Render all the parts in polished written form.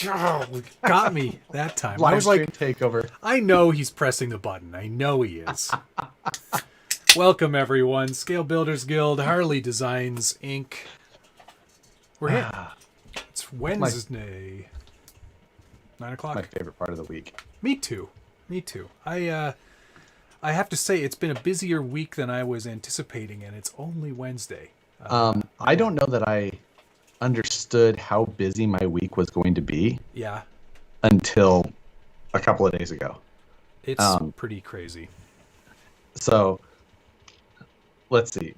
got me that time. Live I was like, takeover. I know he's pressing the button. I know he is. Welcome, everyone. Scale Builders Guild, Harleydesigns Inc. We're here. It's Wednesday. 9 o'clock. My favorite part of the week. Me too. I have to say, it's been a busier week than I was anticipating, and it's only Wednesday. I don't know that I understood how busy my week was going to be. Yeah. Until a couple of days ago. It's pretty crazy. So, let's see.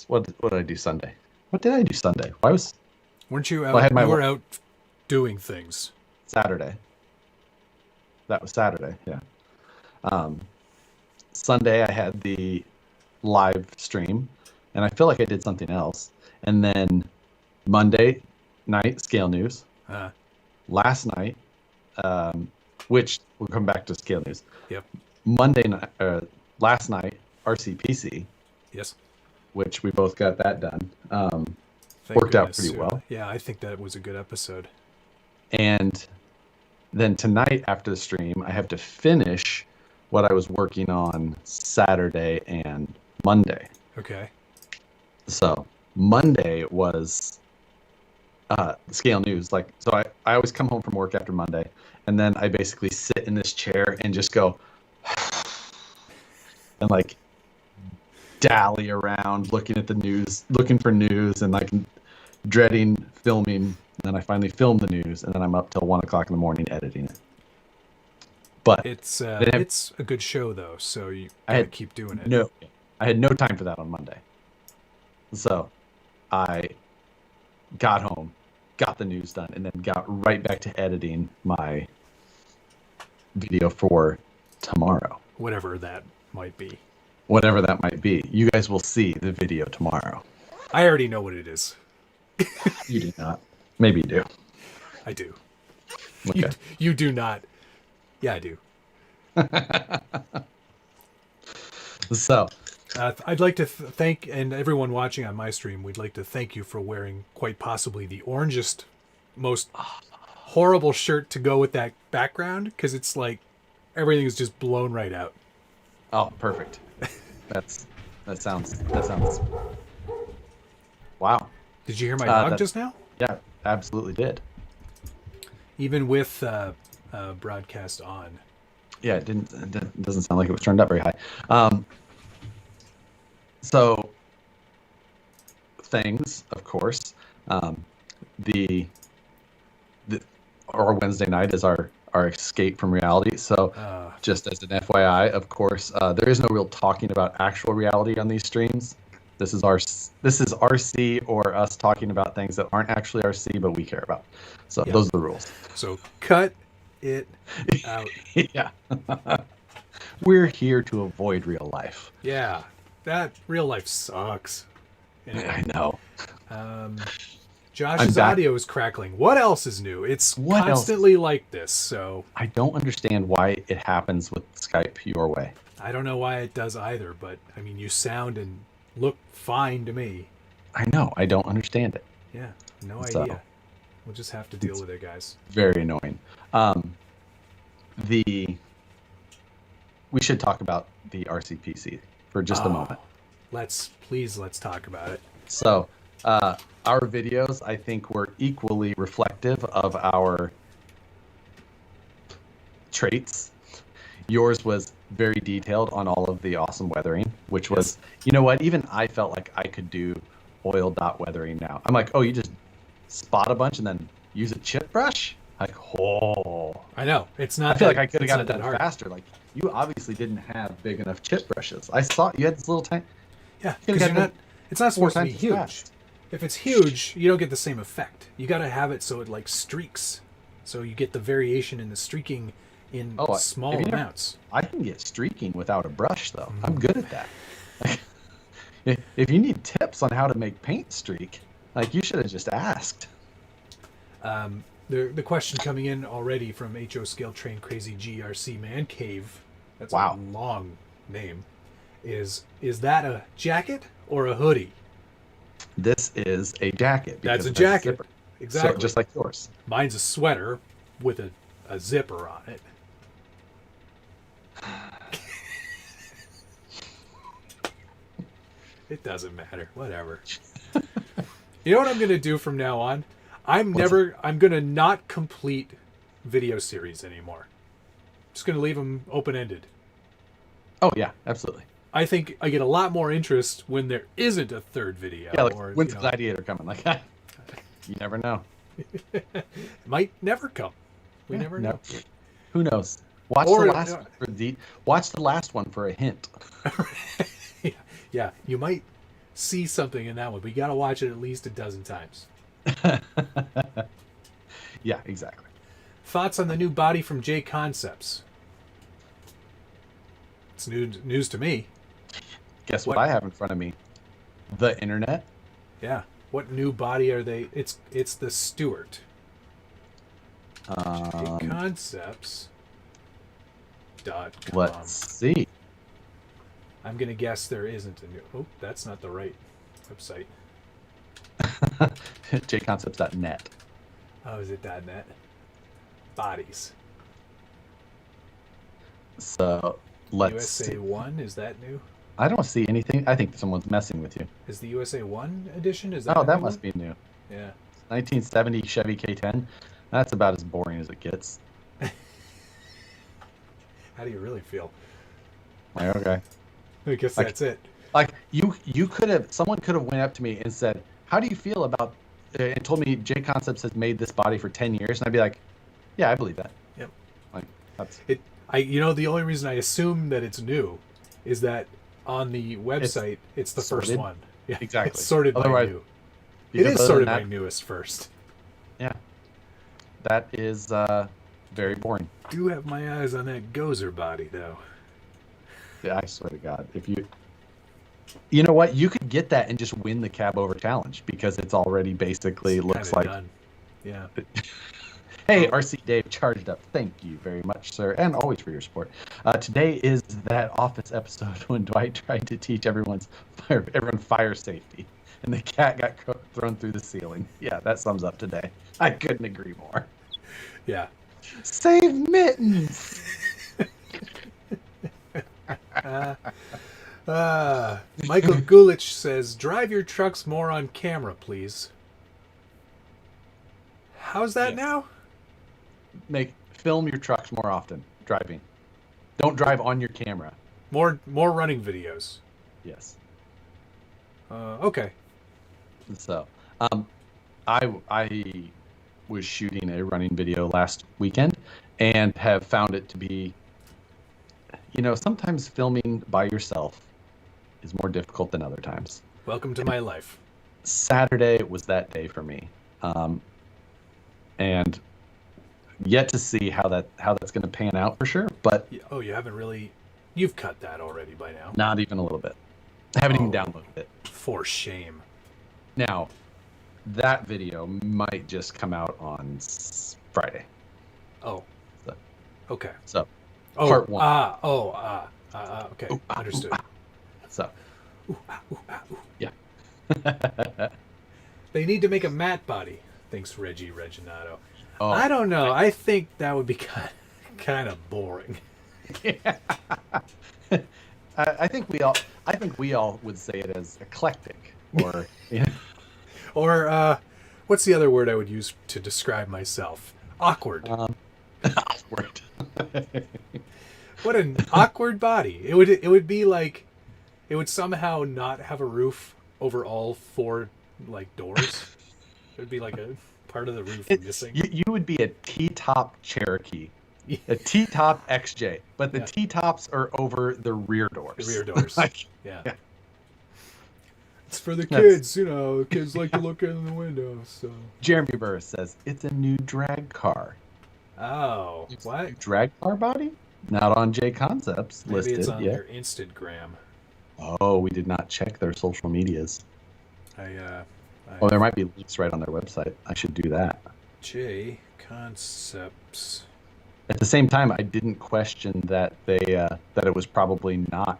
What did I do Sunday? What did I do Sunday? Weren't you out? You were out doing things. Saturday. That was Saturday, yeah. Sunday I had the live stream, and I feel like I did something else. And then Monday night, Scale News. Last night, which we'll come back to Scale News. Yep. Last night, RCPC. Yes. Which we both got that done. Worked out pretty well. Yeah, I think that was a good episode. And then tonight after the stream, I have to finish what I was working on Saturday and Monday. Okay. So Monday was Scale News. I always come home from work after Monday, and then I basically sit in this chair and just go and dally around looking at the news, looking for news, and dreading filming. And then I finally filmed the news, and then I'm up till 1 o'clock in the morning editing it. But it's a good show though, so you gotta keep doing it. I had no time for that on Monday. So I got home, got the news done, and then got right back to editing my video for tomorrow. Whatever that might be. You guys will see the video tomorrow. I already know what it is. You do not. Maybe you do. I do. Okay. You do not. Yeah, I do. So, I'd like to thank, and everyone watching on my stream, we'd like to thank you for wearing quite possibly the orangest, most horrible shirt to go with that background, because it's like everything is just blown right out. Oh, perfect. That sounds. Wow. Did you hear my dog just now? Yeah, absolutely did. Even with broadcast on. Yeah, it doesn't sound like it was turned up very high. So things, of course. Our Wednesday night is our escape from reality. So just as an FYI, of course, there is no real talking about actual reality on these streams. This is RC or us talking about things that aren't actually RC, but we care about. So those are the rules. So cut it out. Yeah. We're here to avoid real life. Yeah. That real life sucks. Anyway, I know. Josh's audio is crackling. What else is new? It's constantly like this, so... I don't understand why it happens with Skype your way. I don't know why it does either, but, I mean, you sound and look fine to me. I know. I don't understand it. Yeah, no idea. We'll just have to deal with it, guys. Very annoying. We should talk about the RCPC for just a moment. Let's talk about it. So, our videos, I think, were equally reflective of our traits. Yours was very detailed on all of the awesome weathering, which was, you know what, even I felt like I could do oil dot weathering now. I'm like, oh, you just spot a bunch and then use a chip brush? Like, oh. I know. It's not. I feel like I could have got it done faster. Like, you obviously didn't have big enough chip brushes. I saw you had this little tiny. Yeah, because it's not supposed to be huge. Fast. If it's huge, you don't get the same effect. You got to have it so it like streaks, so you get the variation in the streaking in small amounts. I can get streaking without a brush, though. I'm good at that. If you need tips on how to make paint streak, you should have just asked. The question coming in already from HO Scale Train Crazy GRC Man Cave. That's a long name. Is that a jacket or a hoodie? This is a jacket. That's a jacket. exactly. So, just like yours. Mine's a sweater with a zipper on it. It doesn't matter. Whatever. You know what I'm going to do from now on? I'm going to not complete video series anymore. I'm just going to leave them open-ended. Oh, yeah, absolutely. I think I get a lot more interest when there isn't a third video. Yeah, like, when's the Gladiator coming? Like, you never know. Might never come. We never know. Who knows? Watch the last one for a hint. Yeah, you might see something in that one, but you got to watch it at least a dozen times. Yeah, exactly. Thoughts on the new body from J Concepts? It's news to me. Guess what I have in front of me? The internet. Yeah. What new body are they? It's the Stewart. Concepts.com. Let's see. I'm going to guess there isn't a new... Oh, that's not the right website. jconcepts.net. Oh, is it .net? Bodies. So, let's USA see. 1, is that new? I don't see anything. I think someone's messing with you. Is the USA 1 edition? Is that Oh, that must be new. Yeah. 1970 Chevy K10. That's about as boring as it gets. How do you really feel? Okay. I guess that's it. Like someone could have went up to me and said, "How do you feel about?" And told me J Concepts has made this body for 10 years, and I'd be like, "Yeah, I believe that." Yep. Like that's it. The only reason I assume that it's new is that on the website it's the sorted. first one. Yeah, exactly. It's sorted by new. It is sorted by newest first. Yeah. That is very boring. Do have my eyes on that Gozer body though. Yeah, I swear to God, if you know what, you could get that and just win the cab over challenge because it's already basically looks like done. Yeah. Hey, RC Dave charged up. Thank you very much, sir, and always for your support. Today is that Office episode when Dwight tried to teach everyone fire safety, and the cat got thrown through the ceiling. Yeah, that sums up today. I couldn't agree more. Yeah. Save mittens. Michael Gulich says, drive your trucks more on camera, please. How's that now? Film your trucks more often driving. Don't drive on your camera. More running videos. Yes. Okay. So, I was shooting a running video last weekend and have found it to be, sometimes filming by yourself is more difficult than other times. Welcome to my life. Saturday was that day for me. And yet to see how that's going to pan out for sure. But you've cut that already by now. Not even a little bit. I haven't even downloaded it. For shame. Now, that video might just come out on Friday. Oh. Okay. So, part one. Okay. Understood. So. Yeah. They need to make a matte body, thinks Reggie Reginato. Oh, I don't know. I think that would be kind of boring. Yeah. I think we all would say it as eclectic, or or what's the other word I would use to describe myself? Awkward. Awkward. What an awkward body. It would be like it would somehow not have a roof over all four doors. It would be like a part of the roof missing. You would be a T-top Cherokee. A T-top XJ, but the T-tops are over the rear doors. The rear doors. Yeah. It's for the kids, kids like to look in the window. So Jeremy Burris says it's a new drag car. Oh, it's what? A drag car body? Not on J Concepts listed. Maybe it's on their Instagram. Oh, we did not check their social medias. There might be links right on their website. I should do that. J Concepts. At the same time, I didn't question that that it was probably not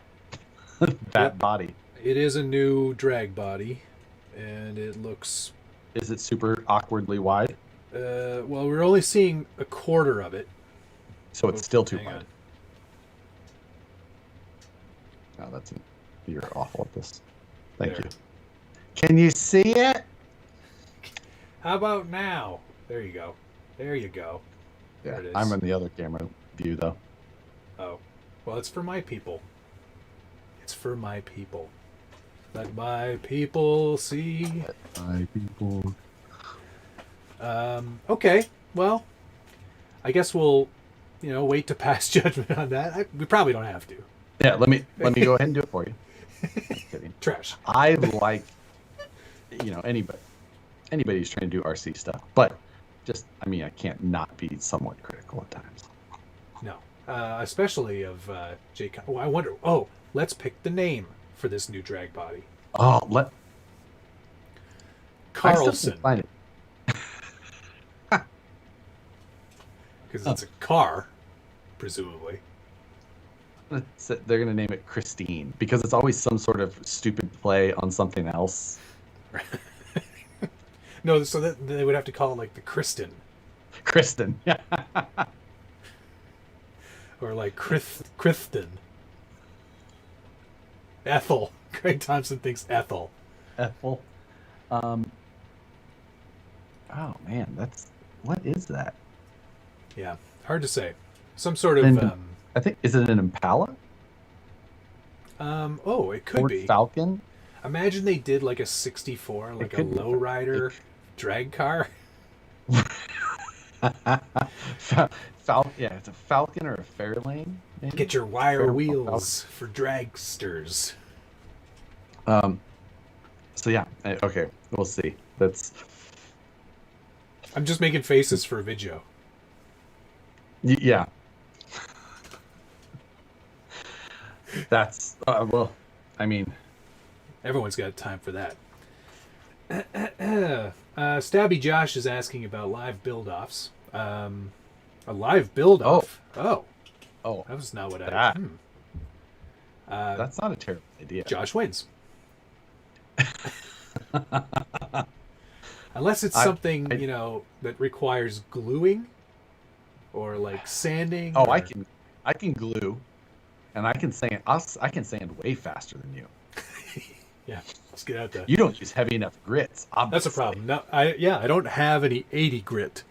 that body. It is a new drag body, and it looks Is it super awkwardly wide? Well, we're only seeing a quarter of it. So it's still too Hang wide. on. Oh, you're awful at this. Thank There. you. Can you see it? How about now? There you go. There you go. Yeah, There it is. I'm in the other camera view though. Oh, well, it's for my people. It's for my people. Let my people see. My people. Okay. Well, I guess we'll, wait to pass judgment on that. We probably don't have to. Yeah, let me go ahead and do it for you. Just kidding. Trash. I like, anybody who's trying to do RC stuff, but I can't not be somewhat critical at times. No, especially of Jake. Oh, I wonder. Oh, let's pick the name for this new drag body. Oh, Carlson. Find it. Because it's a car, presumably. They're going to name it Christine because it's always some sort of stupid play on something else. No, so that they would have to call it like the Kristen. Kristen, yeah. Or like Kristen. Ethel. Craig Thompson thinks Ethel. Ethel. Oh man, what is that? Yeah, hard to say. Some sort of I think, is it an Impala? It could Ford be. Falcon? Imagine they did like a 64, like a lowrider drag car. Yeah, it's a Falcon or a Fairlane. Maybe? Get your wire Fair wheels for dragsters. So yeah, okay, we'll see. I'm just making faces for a video. Yeah. That's well, I mean, everyone's got time for that. Stabby Josh is asking about live build-offs. A live build-off? Oh, that was not what that's not a terrible idea. Josh wins. Unless it's something that requires gluing or like sanding. Oh, I can glue, and I can sand. I can sand way faster than you. Yeah, let's get out there. You don't use heavy enough grits. Obviously. That's a problem. No, I don't have any 80 grit.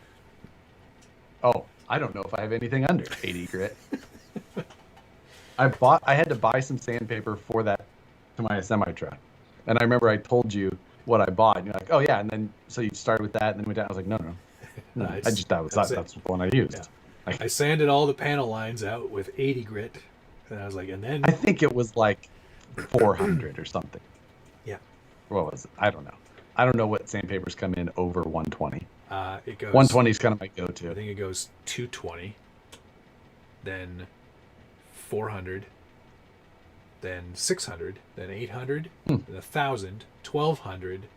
Oh, I don't know if I have anything under 80 grit. I had to buy some sandpaper for that to my semi truck, and I remember I told you what I bought, and you're like, "Oh yeah," and then so you started with that, and then went down. I was like, "No, that's the one I used." Yeah. I sanded all the panel lines out with 80 grit, and I was like, and then I think it was like 400 or something. Yeah. What was it? I don't know. I don't know what sandpapers come in over 120. It goes 120 is kind of my go-to. I think it goes 220, then 400, then 600, then 800, then 1,000, 1,200,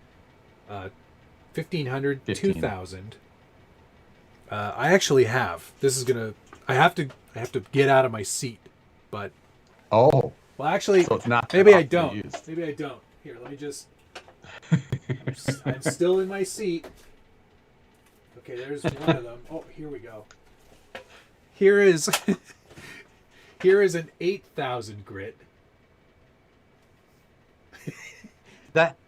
1,500, 2,000. I actually have. This is gonna. I have to get out of my seat, but. Oh. Well, actually, so it's not maybe I don't. Maybe I don't. Here, let me just. I'm still in my seat. Okay, there's one of them. Oh, here we go. Here is an 8,000 grit.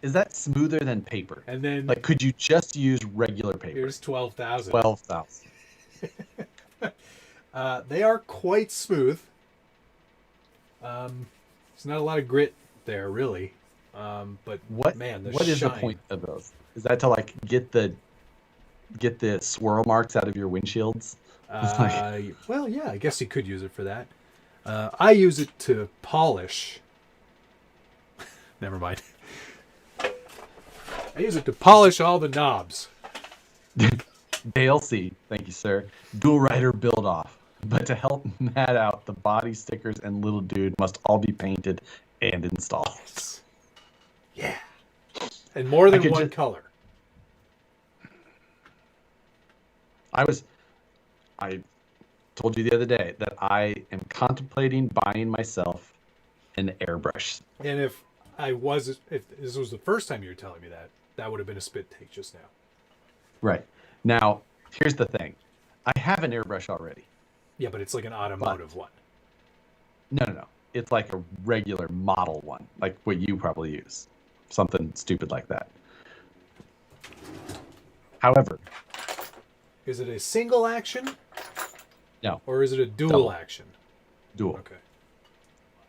Is that smoother than paper? And then like, could you just use regular paper? Here's 12,000. 12,000. They are quite smooth. There's not a lot of grit there, really. But what is the point of those? Is that to like get the swirl marks out of your windshields? Well, yeah, I guess you could use it for that. I use it to polish. Never mind. I use it to polish all the knobs. Dale C, thank you, sir. Dual rider build off. But to help Matt out, the body stickers and little dude must all be painted and installed. Yeah. And more than one color. I told you the other day that I am contemplating buying myself an airbrush. And if this was the first time you were telling me that, that would have been a spit take just now. Right. Now, here's the thing. I have an airbrush already. Yeah, but it's like an automotive one. No. It's like a regular model one, like what you probably use. Something stupid like that. However, is it a single action? No. Or is it a dual action? Dual. Okay.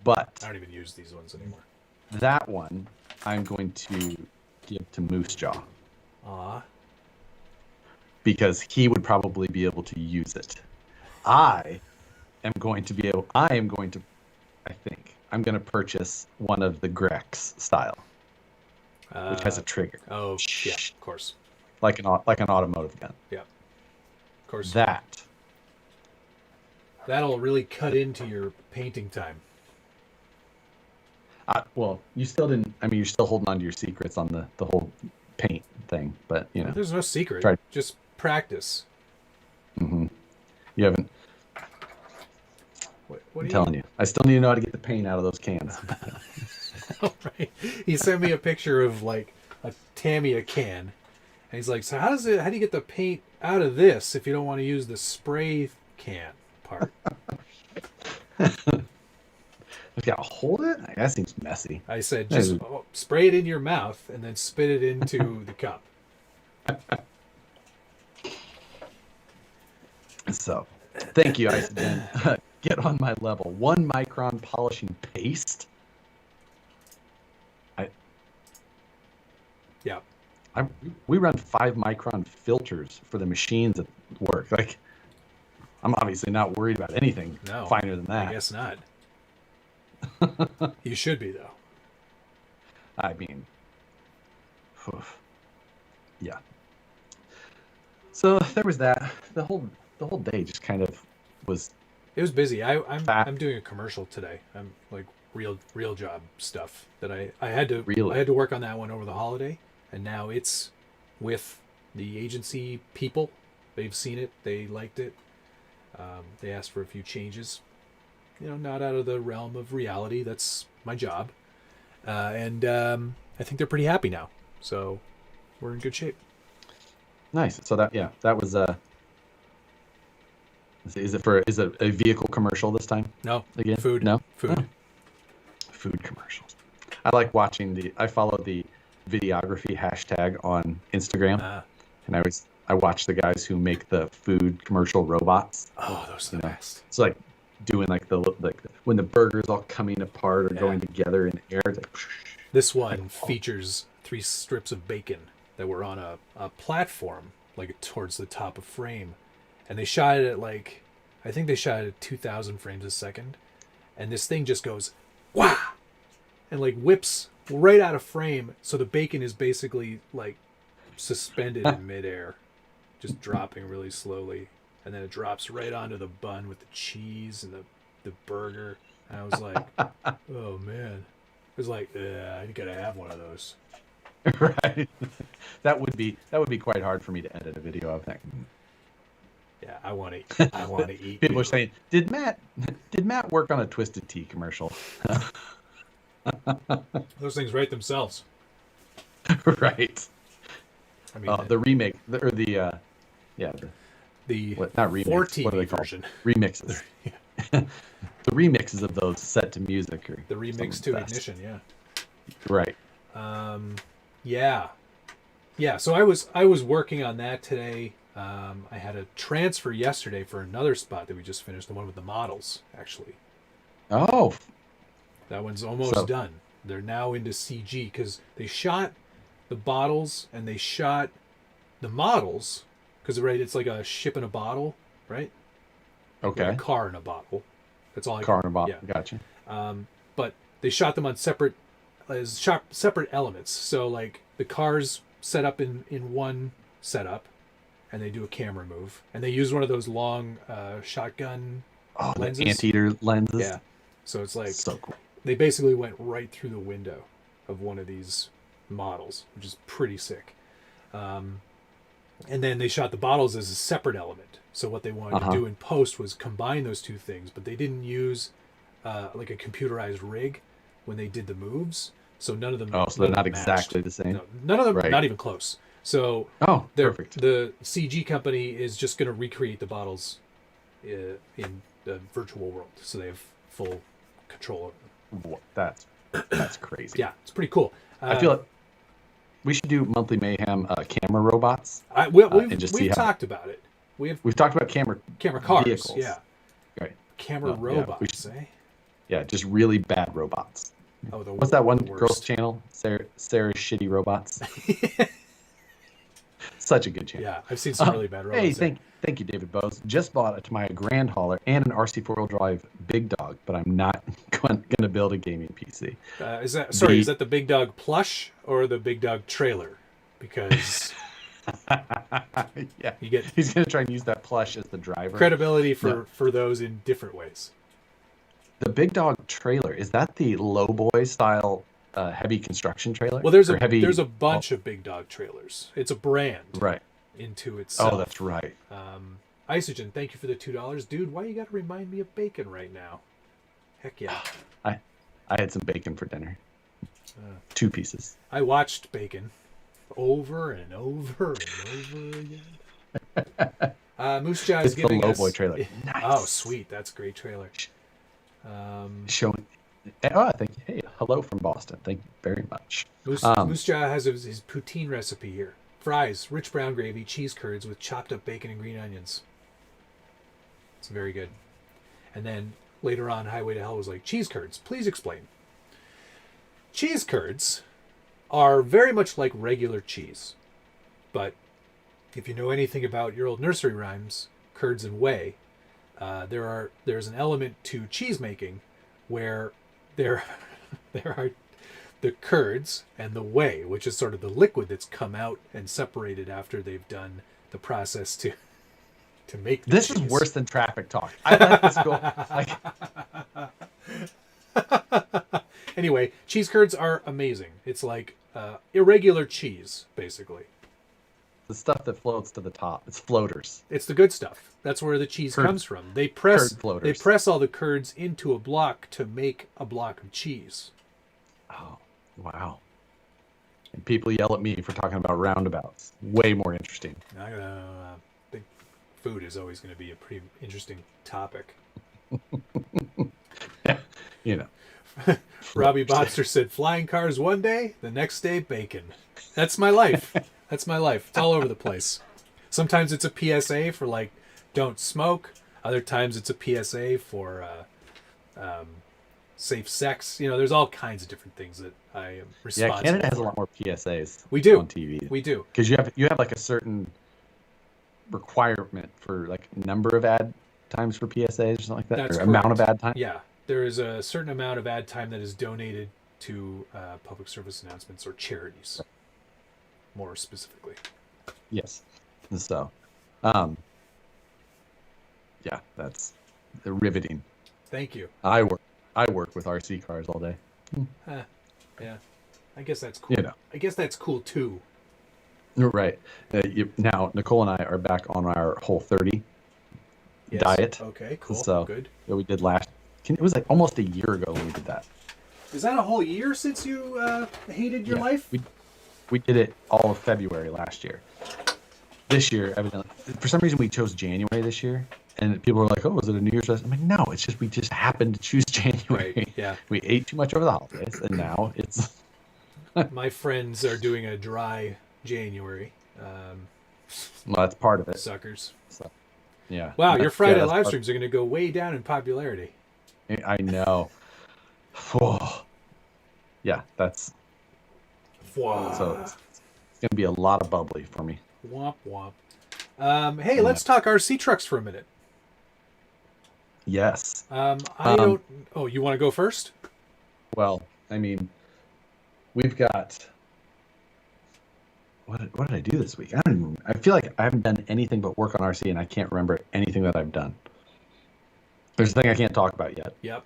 But I don't even use these ones anymore. That one I'm going to give to Moose Jaw. Because he would probably be able to use it. I'm going to purchase one of the Grex style, which has a trigger. Oh, yeah, of course. Like an automotive gun. Yeah, of course. That'll really cut into your painting time. Well, you still didn't. I mean, you're still holding on to your secrets on the whole paint thing, but you know. There's no secret. Just practice. Mm-hmm. You haven't. What I'm telling you, I still need to know how to get the paint out of those cans. Oh, right. He sent me a picture of like a Tamiya can, and he's like, "So how do you get the paint out of this if you don't want to use the spray can part?" You gotta hold it? That seems messy. I said, just spray it in your mouth and then spit it into the cup. So, thank you, Isogen. Get on my level. 1 micron polishing paste. We run 5 micron filters for the machines at work. Like, I'm obviously not worried about anything finer than that. I guess not. You should be, though. I mean, yeah. So there was that. The whole day just kind of was. It was busy. I'm doing a commercial today. I'm like real job stuff that I had to work on that one over the holiday, and now it's with the agency people. They've seen it. They liked it. They asked for a few changes. Not out of the realm of reality. That's my job. And I think they're pretty happy now. So we're in good shape. Nice. So that was is it a vehicle commercial this time? No. Again? Food. No? Food. Oh. Food commercials. I like watching I follow the videography hashtag on Instagram. And I watch the guys who make the food commercial robots. Oh, those are the best. It's like doing like when the burger's all coming apart or going together in air. It's like, this one features 3 strips of bacon that were on a platform like towards the top of frame, and they shot it at I think they shot it at 2,000 frames a second, and this thing just goes wah, and like whips right out of frame, so the bacon is basically like suspended in midair, just dropping really slowly. And then it drops right onto the bun with the cheese and the burger. And I was like, oh, man. It was like, I gotta have one of those. Right. That would be quite hard for me to edit a video of that. Yeah, I want to eat. People are saying, did Matt work on a Twisted Tea commercial? Those things write themselves. Right. I mean, the remake not remakes, 4TV what are they called? version. Remixes. The remixes of those set to music are the remix to Ignition, yeah. Right. Yeah. So I was working on that today. I had a transfer yesterday for another spot that we just finished, the one with the models, actually. Oh. That one's almost done. They're now into CG because they shot the bottles and they shot the models. Because, right, it's like a ship in a bottle, right? Okay. Like a car in a bottle. That's all. Car in a bottle. Yeah. Gotcha. But they shot them on separate elements. So, like, the car's set up in one setup, and they do a camera move. And they use one of those long shotgun lenses. The anteater lenses. Yeah. So it's like... So cool. They basically went right through the window of one of these models, which is pretty sick. And then they shot the bottles as a separate element. So what they wanted to do in post was combine those two things, but they didn't use like a computerized rig when they did the moves. So none of them. Oh, so they're not matched. exactly the same. No, none of them. Right. Not even close. So perfect. The CG company is just going to recreate the bottles in the virtual world, so they have full control over them. That's crazy. Yeah, it's pretty cool. I feel like we should do monthly mayhem camera robots. We've talked about it. We've talked about camera cars. vehicles. Yeah. Right. Camera robots. Yeah, just really bad robots. Oh, what's that one girl's channel? Sarah's Shitty Robots. Such a good channel. Yeah, I've seen some really bad robots. Hey, thank you, David Bose. Just bought a Tamiya Grand Hauler and an RC four-wheel drive Big Dog, but I'm not going to build a gaming PC. Is that the Big Dog plush or the Big Dog trailer? Because yeah, he's going to try and use that plush as the driver. Credibility for those in different ways. The Big Dog trailer, is that the Lowboy style heavy construction trailer? Well, there's a bunch of Big Dog trailers. It's a brand, right? Into itself. Oh, that's right. Isogen, thank you for the $2, dude. Why you got to remind me of bacon right now? Heck yeah! I had some bacon for dinner. 2 pieces. I watched Bacon over and over and over again. Moose Jaw is giving the us Lowboy trailer. Nice. Oh, sweet! That's a great trailer. Showing. Oh, thank you. Hey, hello from Boston. Thank you very much. Moose Jaw has his poutine recipe here. Fries, rich brown gravy, cheese curds with chopped up bacon and green onions. It's very good. And then later on, Highway to Hell was like, cheese curds, please explain. Cheese curds are very much like regular cheese. But if you know anything about your old nursery rhymes, curds and whey, there's an element to cheese making where there are the curds and the whey, which is sort of the liquid that's come out and separated after they've done the process to make the cheese. Is worse than traffic talk. I let this go. Anyway, cheese curds are amazing. It's like irregular cheese, basically. The stuff that floats to the top. It's floaters. It's the good stuff. That's where the cheese comes from. They press all the curds into a block to make a block of cheese. Oh, wow. And people yell at me for talking about roundabouts. Way more interesting. I think food is always going to be a pretty interesting topic. Yeah, Robbie Bobster said, flying cars one day, the next day bacon. That's my life. That's my life. It's all over the place. Sometimes it's a PSA for like, don't smoke. Other times it's a PSA for safe sex. You know, there's all kinds of different things that I am responsible for. Yeah, Canada has a lot more PSAs. We do on TV. We do, because you have like a certain requirement for like number of ad times for PSAs or something like that. That's or correct. Amount of ad time. Yeah, there is a certain amount of ad time that is donated to public service announcements or charities, more specifically. Yes. So, yeah, that's riveting. Thank you. I work with RC cars all day. Yeah, I guess that's cool. You know. I guess that's cool too. Right. Now, Nicole and I are back on our Whole30 diet. Okay, cool. So, good. That we did it was like almost a year ago when we did that. Is that a whole year since you hated your life? We did it all of February last year. This year, evidently, for some reason, we chose January this year. And people were like, oh, is it a New Year's resolution? I'm like, no, it's just we just happened to choose January. Right, yeah. We ate too much over the holidays, and now it's... My friends are doing a dry January. Well, that's part of it. Suckers. So, yeah. Wow, your Friday live streams are going to go way down in popularity. I know. Yeah, that's... So it's going to be a lot of bubbly for me. Womp womp. Hey, let's talk RC trucks for a minute. Yes. I don't... Oh, you want to go first? Well, I mean, we've got... What did I do this week? I feel like I haven't done anything but work on RC, and I can't remember anything that I've done. There's a thing I can't talk about yet. Yep.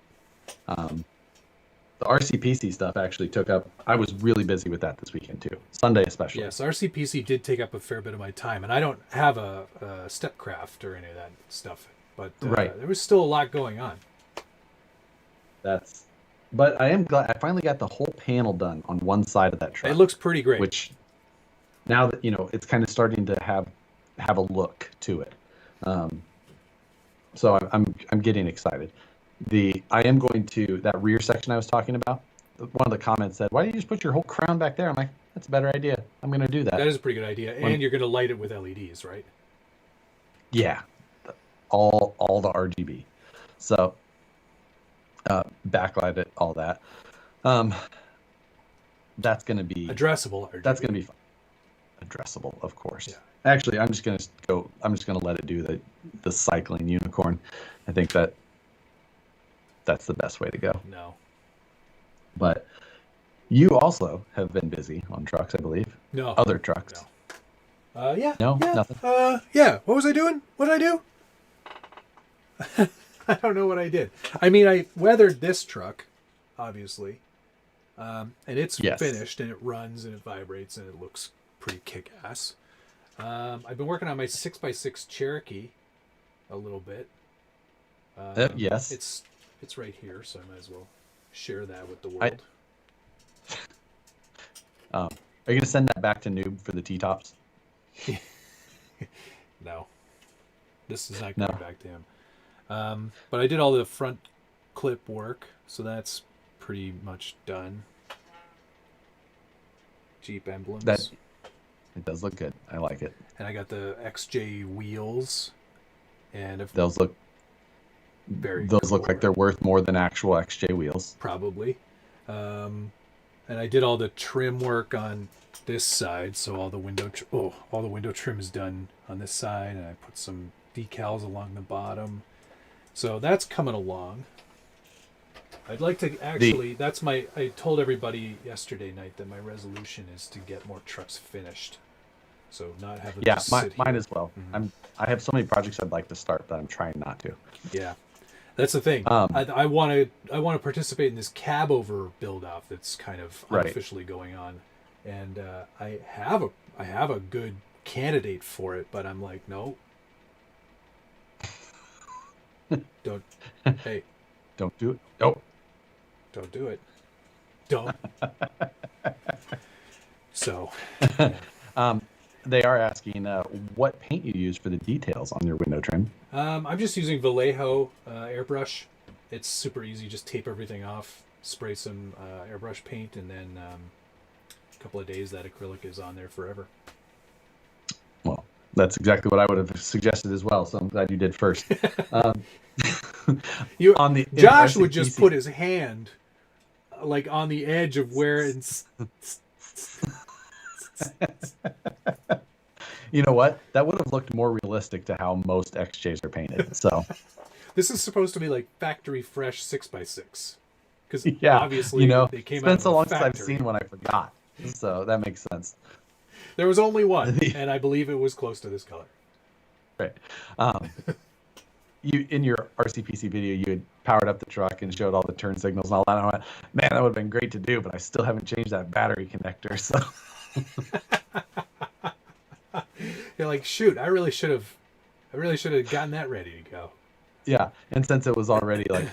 The RCPC stuff actually took up... I was really busy with that this weekend, too. Sunday especially. Yes, RCPC did take up a fair bit of my time, and I don't have a Stepcraft or any of that stuff, but right. there was still a lot going on. That's But I am glad I finally got the whole panel done on one side of that truck. It looks pretty great. Which now that it's kind of starting to have a look to it. So I'm getting excited. I am going to that rear section I was talking about. One of the comments said, "Why don't you just put your whole crown back there?" I'm like, "That's a better idea. I'm going to do that." That is a pretty good idea, and you're going to light it with LEDs, right? Yeah, all the RGB. So backlight it, all that. That's going to be addressable RGB. That's going to be fun. Addressable, of course. Yeah. Actually, I'm just going to let it do the cycling unicorn. I think that's the best way to go. No. But you also have been busy on trucks, I believe. No. Other trucks. No. Yeah. No, yeah. Nothing. Yeah. What was I doing? What did I do? I don't know what I did. I mean, I weathered this truck, obviously, and it's finished, and it runs, and it vibrates, and it looks pretty kick-ass. I've been working on my 6x6 Cherokee a little bit. Yes. It's right here, so I might as well share that with the world. Are you going to send that back to Noob for the T-tops? No. This is not going back to him. But I did all the front clip work, so that's pretty much done. Jeep emblems. It does look good. I like it. And I got the XJ wheels, and those look like they're worth more than actual XJ wheels. Probably. And I did all the trim work on this side, so all the window trim is done on this side, and I put some decals along the bottom. So that's coming along. I'd like to actually, I told everybody yesterday night that my resolution is to get more trucks finished. So not have them mine as well. Mm-hmm. I have so many projects I'd like to start, but I'm trying not to. Yeah. That's the thing. I want to participate in this cab over build off that's kind of unofficially going on. And I have a good candidate for it, but I'm like, no. Don't do it. Nope. Don't do it. Don't. So, they are asking what paint you use for the details on your window trim. I'm just using Vallejo airbrush. It's super easy. Just tape everything off, spray some airbrush paint, and then a couple of days that acrylic is on there forever. Well, that's exactly what I would have suggested as well. So I'm glad you did first. Josh would just put his hand like on the edge of where it's. You know what? That would have looked more realistic to how most XJs are painted. So this is supposed to be like factory fresh 6x6. Because obviously they came out. It's been so long since I've seen one, I forgot. So that makes sense. There was only one, and I believe it was close to this color. Right. You in your RCPC video, you had powered up the truck and showed all the turn signals and all that. And I went, man, that would have been great to do, but I still haven't changed that battery connector. So you're like, shoot, I really should have gotten that ready to go. Yeah, and since it was already like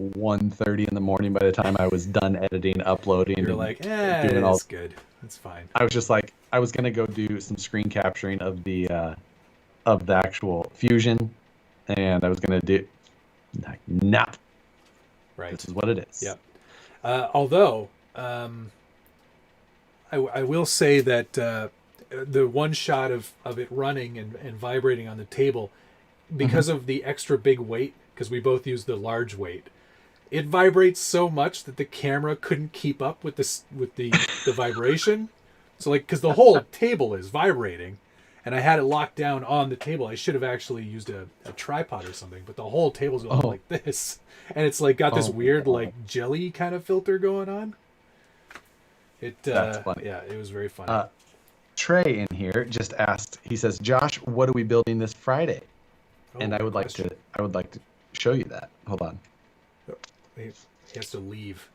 1:30 in the morning by the time I was done editing, uploading, you're like, it's good, it's fine. I was just like, I was gonna go do some screen capturing of the actual Fusion, and I was gonna do nah. Right. This is what it is. Yep. Although I will say that the one shot of it running and vibrating on the table, because of the extra big weight, because we both use the large weight, it vibrates so much that the camera couldn't keep up with the vibration. So like, because the whole table is vibrating, and I had it locked down on the table. I should have actually used a tripod or something, but the whole table's going like this, and it's like got this weird like jelly kind of filter going on. That's funny. Yeah, it was very funny. Trey in here just asked. He says, "Josh, what are we building this Friday?" And I would like to show you that. Hold on. He has to leave.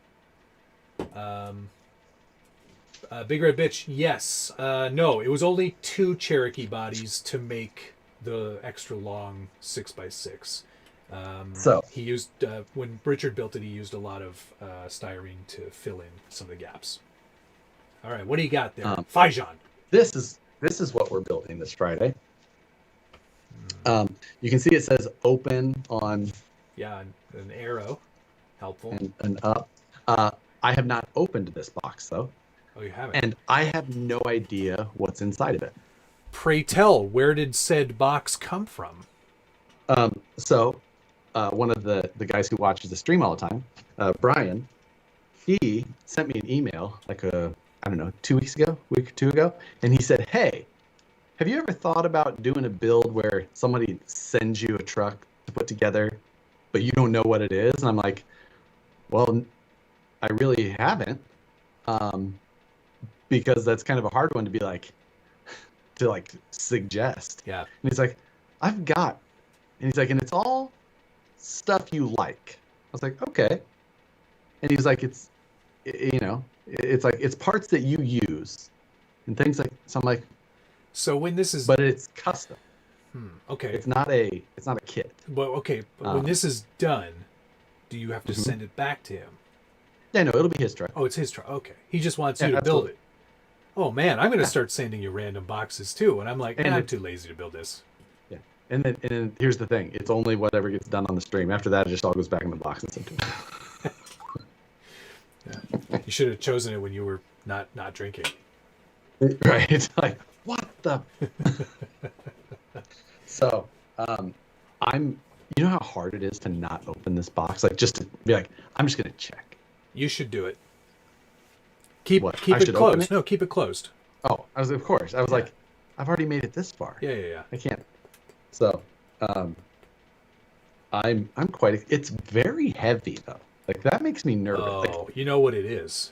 Big Red Bitch, yes. No, it was only 2 Cherokee bodies to make the extra long 6x6. So He used when Richard built it, he used a lot of styrene to fill in some of the gaps. All right, what do you got there, Faijan? This is what we're building this Friday. You can see it says open on. Yeah, an arrow, helpful. And up. I have not opened this box though. Oh, you haven't. And I have no idea what's inside of it. Pray tell, where did said box come from? So one of the guys who watches the stream all the time, Brian, he sent me an email like I don't know, 2 weeks ago, week or two ago, and he said, "Hey, have you ever thought about doing a build where somebody sends you a truck to put together, but you don't know what it is?" And I'm like, "Well, I really haven't, because that's kind of a hard one to be like, to like suggest." Yeah. And he's like, "I've got," and he's like, "and it's all stuff you like." I was like, "Okay." And he's like, "It's, you know, it's like, it's parts that you use and things like," so I'm like, so when this is, but it's custom. Okay. It's not a kit. But okay, but when this is done, do you have to send it back to him? Yeah, no, it'll be his truck. Oh, it's his truck. Okay. He just wants you to build it. Oh man, I'm going to start sending you random boxes too. And I'm like, I'm too lazy to build this. Yeah. And then here's the thing. It's only whatever gets done on the stream. After that, it just all goes back in the box and sent to him. Yeah. You should have chosen it when you were not drinking. Right. It's like, what the? So, you know how hard it is to not open this box? Like, just to be like, I'm just going to check. You should do it. Keep What? it closed. No, keep it closed. Oh, of course. I was like, I've already made it this far. Yeah. I can't. So, I'm quite. It's very heavy though. Like that makes me nervous. Oh, like, you know what it is?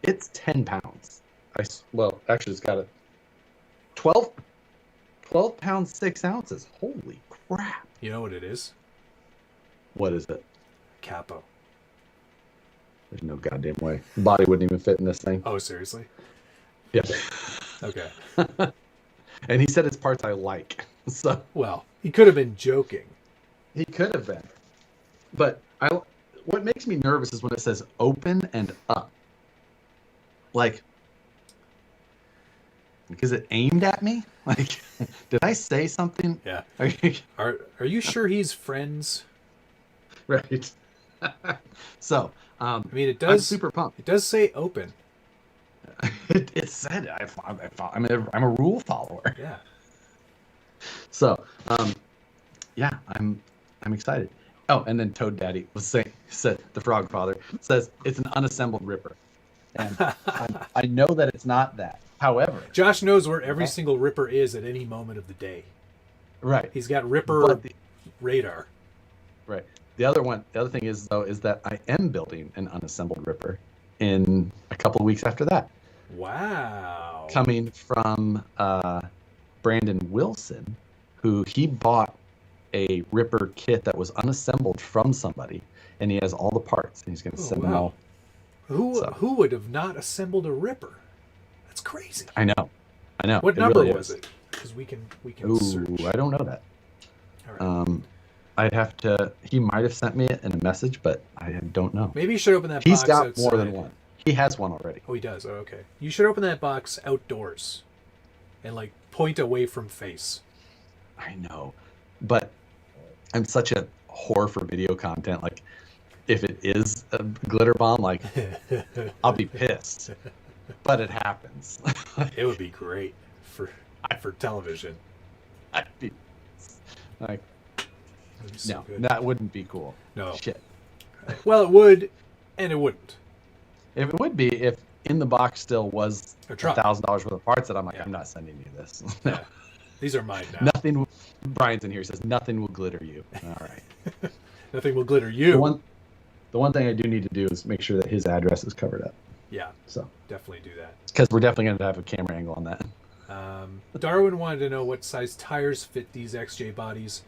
It's 10 pounds. Well, actually, it's got a 12 pounds 6 ounces. Holy crap! You know what it is? What is it? Capo. There's no goddamn way. The body wouldn't even fit in this thing. Oh, seriously? Yeah. Okay. And he said it's parts I like. So. Well, he could have been joking. He could have been. But what makes me nervous is when it says open and up. Like, is it aimed at me? Like, did I say something? Yeah. Are you sure he's friends? Right. So, I mean, it does. I'm super pumped. It does say open. It said I'm a rule follower. Yeah. So, yeah, I'm excited. Oh, and then Toad Daddy said the Frog Father says it's an unassembled Ripper, and I know that it's not that. However, Josh knows where every single Ripper is at any moment of the day. Right. He's got Ripper radar. Right. The other thing is that I am building an unassembled Ripper in a couple of weeks after that. Wow. Coming from Brandon Wilson, who he bought a Ripper kit that was unassembled from somebody, and he has all the parts, and he's going to send them all. Who would have not assembled a Ripper? That's crazy. I know. What number was it? Because we can search. I don't know that. All right. I'd have to. He might have sent me it in a message, but I don't know. Maybe you should open that box. He's got outside. more than one. He has one already. Oh, he does. Oh, okay. You should open that box outdoors, and like point away from face. I know, but I'm such a whore for video content. Like, if it is a glitter bomb, like, I'll be pissed. But it happens. It would be great for television. I'd be like, So no, good. that wouldn't be cool. No. Shit. Well, it would, and it wouldn't. If it would be, if in the box still was $1,000 worth of parts, that I'm like, I'm not sending you this. No. Yeah. These are mine now. Nothing. Brian's in here, says nothing will glitter you. All right. Nothing will glitter you. The one thing I do need to do is make sure that his address is covered up. Yeah. So definitely do that. Because we're definitely going to have a camera angle on that. Darwin wanted to know what size tires fit these XJ bodies.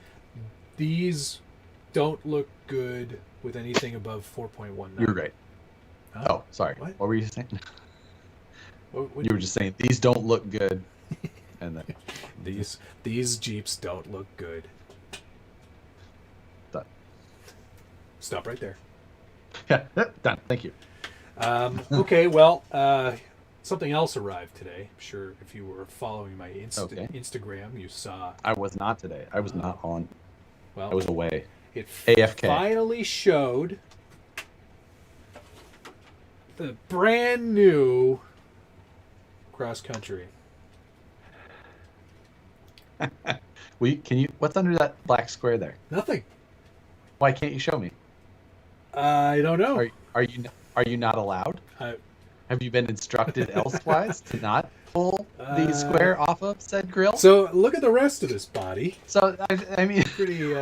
These don't look good with anything above 4.19. You're right. Oh, sorry. What were you saying? What you were just saying these don't look good, and then these Jeeps don't look good. Stop right there. Yeah, done. Thank you. Okay, well, something else arrived today. I'm sure if you were following my Instagram, you saw. I was not today. I was not on. Well, I was away. It AFK. Finally showed the brand new cross country. What's under that black square there? Nothing. Why can't you show me? I don't know. Are you not allowed? Have you been instructed elsewise to not pull the square off of said grill? So look at the rest of this body. So I mean, pretty.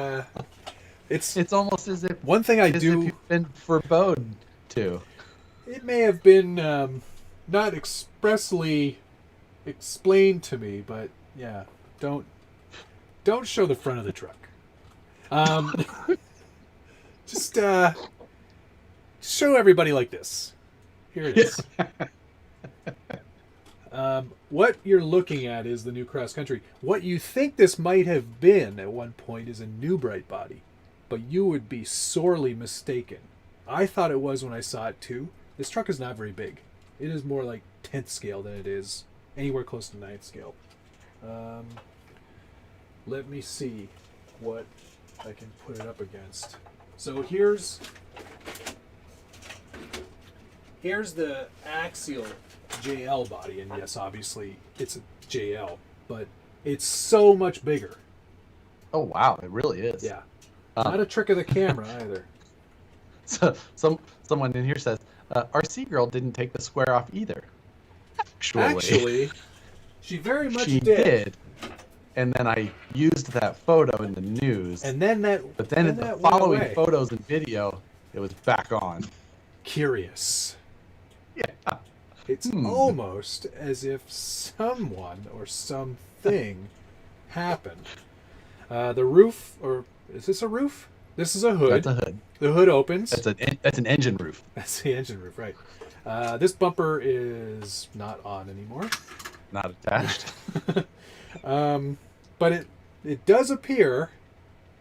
It's almost as if one thing I do. If you've been foreboded to. It may have been not expressly explained to me, but yeah, don't show the front of the truck. Just show everybody like this. Here it is. What you're looking at is the new cross country. What you think this might have been at one point is a new bright body, but you would be sorely mistaken. I thought it was when I saw it too. This truck is not very big. It is more like 10th scale than it is anywhere close to 9th scale. Let me see what I can put it up against. So here's the axial JL body, and yes, obviously it's a JL, but it's so much bigger. Oh wow, it really is. Yeah, not a trick of the camera either. So someone in here says our Girl didn't take the square off either. Actually, she very much did. And then I used that photo in the news. And then But then in the following photos and video, it was back on. Curious. Yeah. It's almost as if someone or something happened. The roof, or is this a roof? This is a hood. That's a hood. The hood opens. That's an engine roof. That's the engine roof, right. This bumper is not on anymore. Not attached. But it does appear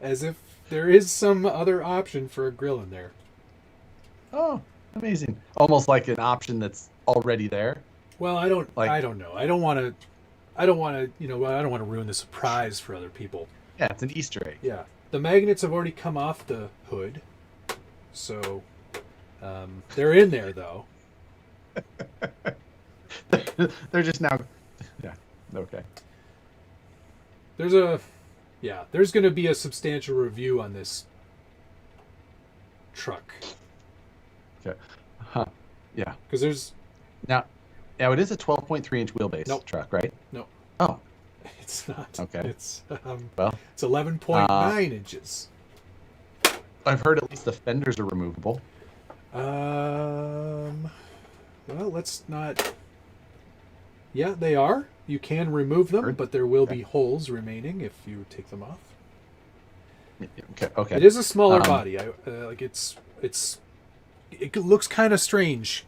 as if there is some other option for a grill in there. Oh, amazing! Almost like an option that's already there. Well, I don't know. I don't want to ruin the surprise for other people. Yeah, it's an Easter egg. Yeah, the magnets have already come off the hood, so they're in there though. They're just now. Yeah. Okay. There's going to be a substantial review on this truck. Okay. Huh. Yeah. Because there's... Now it is a 12.3-inch wheelbase truck, right? No. Oh. It's not. Okay. It's 11.9 inches. I've heard at least the fenders are removable. Well, let's not... Yeah, they are. You can remove them, but there will be holes remaining if you take them off. Okay. It is a smaller body. It looks kind of strange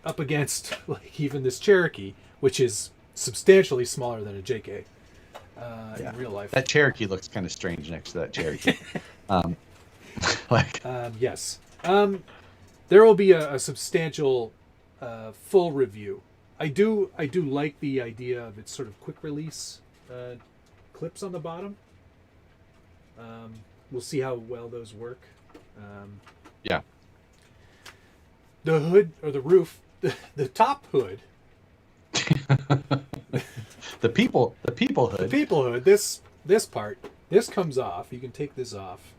up against like even this Cherokee, which is substantially smaller than a JK in real life. That Cherokee looks kind of strange next to that Cherokee. Yes. There will be a substantial full review. I do like the idea of its sort of quick release clips on the bottom. We'll see how well those work. Yeah. The hood or the roof, the top hood. the people hood. The people hood. This part. This comes off. You can take this off,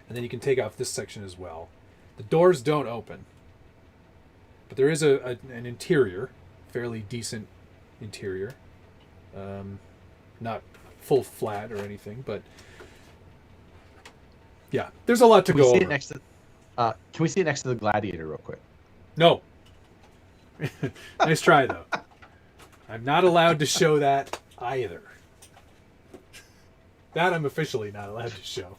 and then you can take off this section as well. The doors don't open, but there is an interior. Fairly decent interior, not full flat or anything, but yeah, there's a lot to go over. Can we see it next to the Gladiator real quick? No. Nice try though. I'm not allowed to show that either. That I'm officially not allowed to show.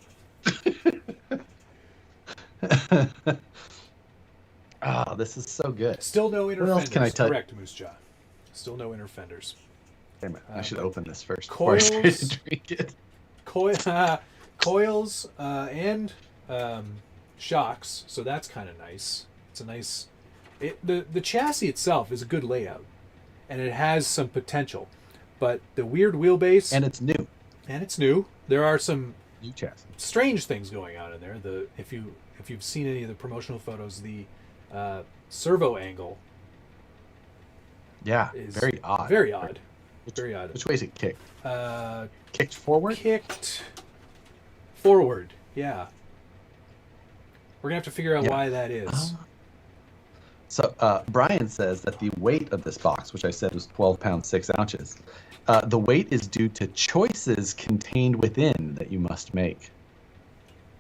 Oh, this is so good. Still no inner What else fenders. can I tell you? Correct, Moose Jaw. Still no inner fenders. Damn it. I should open this first coils, before I drink it. Coils and shocks, so that's kind of nice. It's a nice... The chassis itself is a good layout, and it has some potential. But the weird wheelbase... And it's new. And it's new. There are some New chassis. strange things going on in there. If you've seen any of the promotional photos, the servo angle... Yeah, is very odd. Very odd. Very odd. Which way is it kicked? Uh, Kicked forward? Kicked forward, yeah. We're going to have to figure out why that is. So Brian says that the weight of this box, which I said was 12 pounds, 6 ounces, the weight is due to choices contained within that you must make.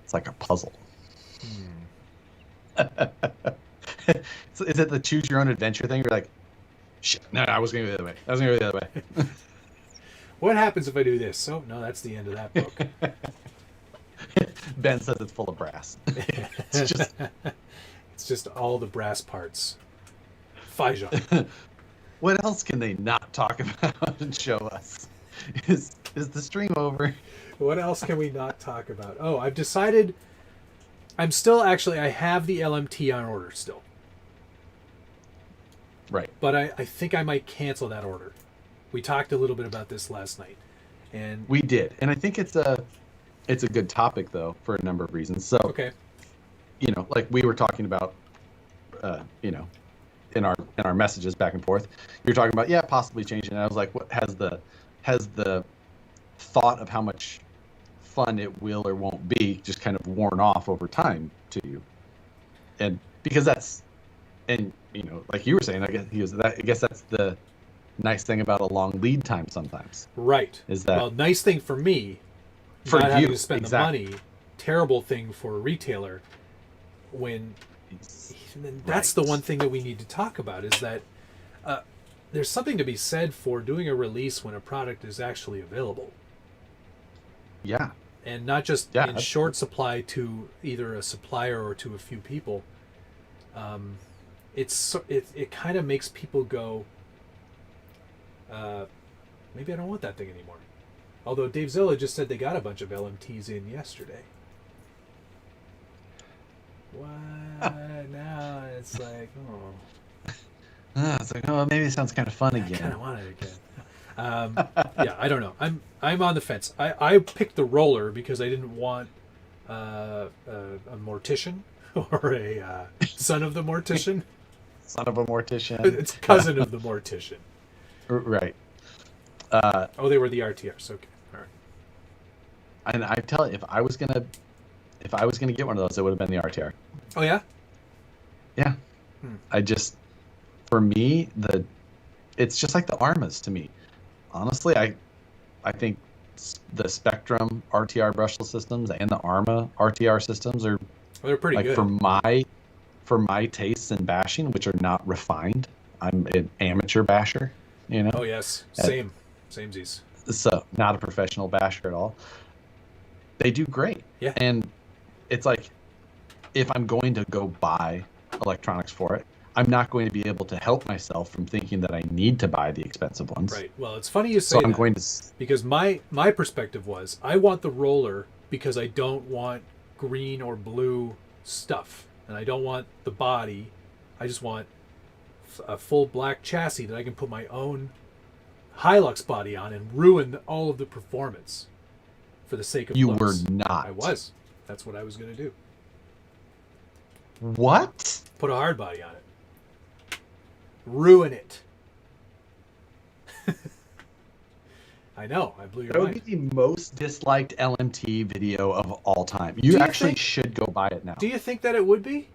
It's like a puzzle. So is it the choose your own adventure thing? You're like, shit, no, I was going to go the other way. What happens if I do this? Oh, no, that's the end of that book. Ben says it's full of brass. It's just all the brass parts. Fijan. What else can they not talk about and show us? Is the stream over? What else can we not talk about? Oh, I've decided... I have the LMT on order still. Right. But I think I might cancel that order. We talked a little bit about this last night. And we did. And I think it's a good topic, though, for a number of reasons. So, okay. Like we were talking about, in our messages back and forth, you were talking about, possibly changing. And I was like, what has the thought of how much fun it will or won't be just kind of worn off over time to you? And because like you were saying, I guess that's the nice thing about a long lead time sometimes. Right. Is that... Well, nice thing for me, for not you, having to spend exactly. the money. Terrible thing for a retailer when... That's the one thing that we need to talk about, is that there's something to be said for doing a release when a product is actually available. Yeah. And not just in short supply to either a supplier or to a few people. It kind of makes people go, maybe I don't want that thing anymore. Although Dave Zilla just said they got a bunch of LMTs in yesterday. What? Now it's like, it's like, maybe it sounds kind of fun again. I kind of want it again. I don't know. I'm on the fence. I picked the roller because I didn't want a mortician or a son of the mortician. Son of a mortician. It's cousin of the mortician. Right. They were the RTRs. Okay. All right. And I tell you, if I was gonna get one of those, it would have been the RTR. Oh yeah. Yeah. For me, it's just like the Armas to me. Honestly, I think the Spectrum RTR brushless systems and the Arma RTR systems are they're pretty good for my tastes in bashing, which are not refined. I'm an amateur basher, Oh yes, samesies. So not a professional basher at all. They do great. Yeah. And it's like, if I'm going to go buy electronics for it, I'm not going to be able to help myself from thinking that I need to buy the expensive ones. Right. Well, it's funny you say that. I'm going to... Because my perspective was, I want the roller because I don't want green or blue stuff. And I don't want the body. I just want a full black chassis that I can put my own Hilux body on and ruin all of the performance for the sake of You looks. were not. I was. That's what I was going to do. What? Put a hard body on it. Ruin it. I know. I blew your mind. That would be the most disliked LMT video of all time. You actually should go buy it now. Do you think that it would be?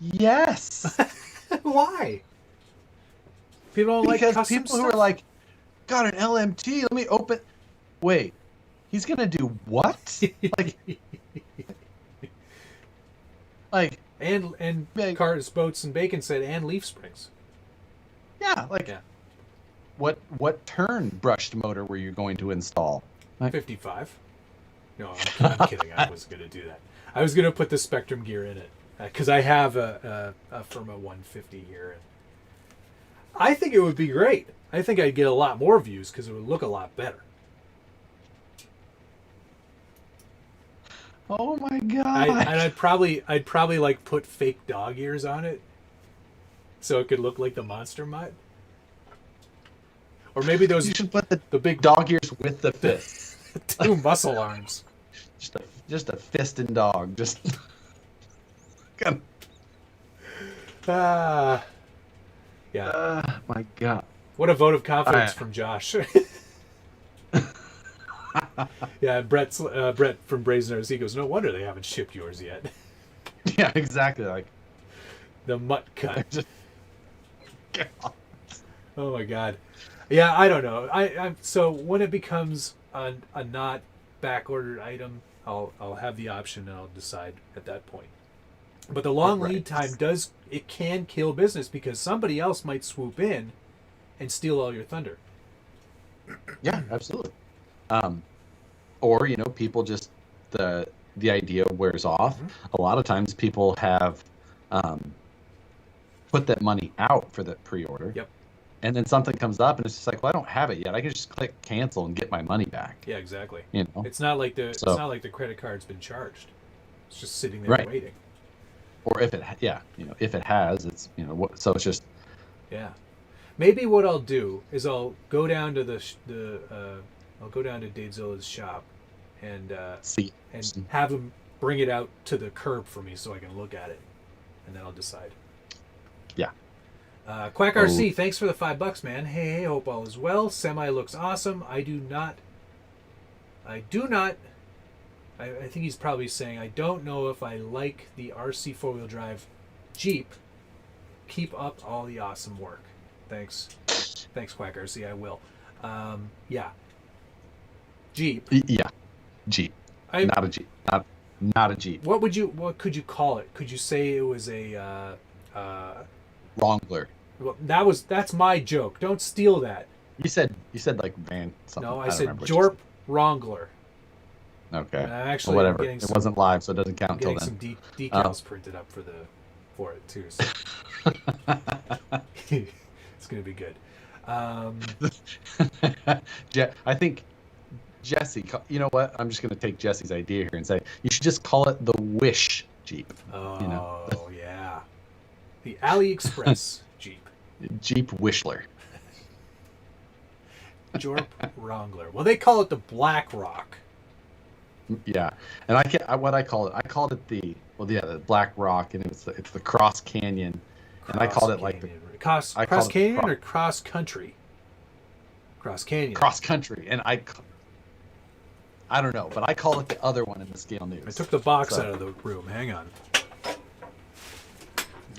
Yes. Why? People don't like custom people stuff? who are like, got an LMT, let me open... Wait, he's going to do what? And cars, boats, and bacon said, and leaf springs. Yeah, What turn brushed motor were you going to install? 55. No, I'm kidding. I wasn't going to do that. I was going to put the Spectrum gear in it because I have a Firma 150 here. And I think it would be great. I think I'd get a lot more views because it would look a lot better. Oh my god! I'd probably like put fake dog ears on it, so it could look like the monster mutt. Or maybe those You should put the big dog ears with the fist. 2 muscle arms. Just a fist and dog. Just. Yeah. My god. What a vote of confidence from Josh. Yeah, Brett from Brazen Arrows, he goes, no wonder they haven't shipped yours yet. Yeah, exactly. Like the mutt cut. just. Oh my god. Yeah, I don't know. I'm so when it becomes a not back ordered item, I'll have the option and I'll decide at that point. But the long lead time can kill business because somebody else might swoop in and steal all your thunder. Yeah, absolutely. Or people just the idea wears off. Mm-hmm. A lot of times people have put that money out for the pre-order. Yep. And then something comes up and it's just like, well, I don't have it yet. I can just click cancel and get my money back. Yeah, exactly. It's not like it's not like the credit card's been charged. It's just sitting there waiting. Or if it has, it's so it's just. Yeah, maybe what I'll do is I'll go down to I'll go down to Davezilla's shop and have him bring it out to the curb for me so I can look at it, and then I'll decide. Yeah. Quack RC, thanks for the $5, man. Hey, hope all is well. Semi looks awesome. I think he's probably saying, I don't know if I like the RC 4-wheel drive Jeep. Keep up all the awesome work. Thanks, Quack RC. I will. Yeah. Jeep. Yeah. Jeep. Not a Jeep. Not a Jeep. What could you call it? Could you say it was a Wrangler? Well, that's my joke. Don't steal that. You said like van something. No, I said Jorp Wrangler. Okay. Actually, whatever. It wasn't live, so it doesn't count until then. I'm getting some decals printed up for it too. So. It's gonna be good. I think Jesse. You know what? I'm just gonna take Jesse's idea here and say you should just call it the Wish Jeep. Oh yeah, the AliExpress Jeep. Jeep Wishler. Jorp Wrangler. Well, they call it the Black Rock. Yeah, and I called it the Black Rock, and it's the Cross Canyon, and I called it like the Cross Canyon or Cross Country. Cross Canyon. Cross Country, and I don't know, but I call it the other one in the Scale News. I took the box out of the room. Hang on.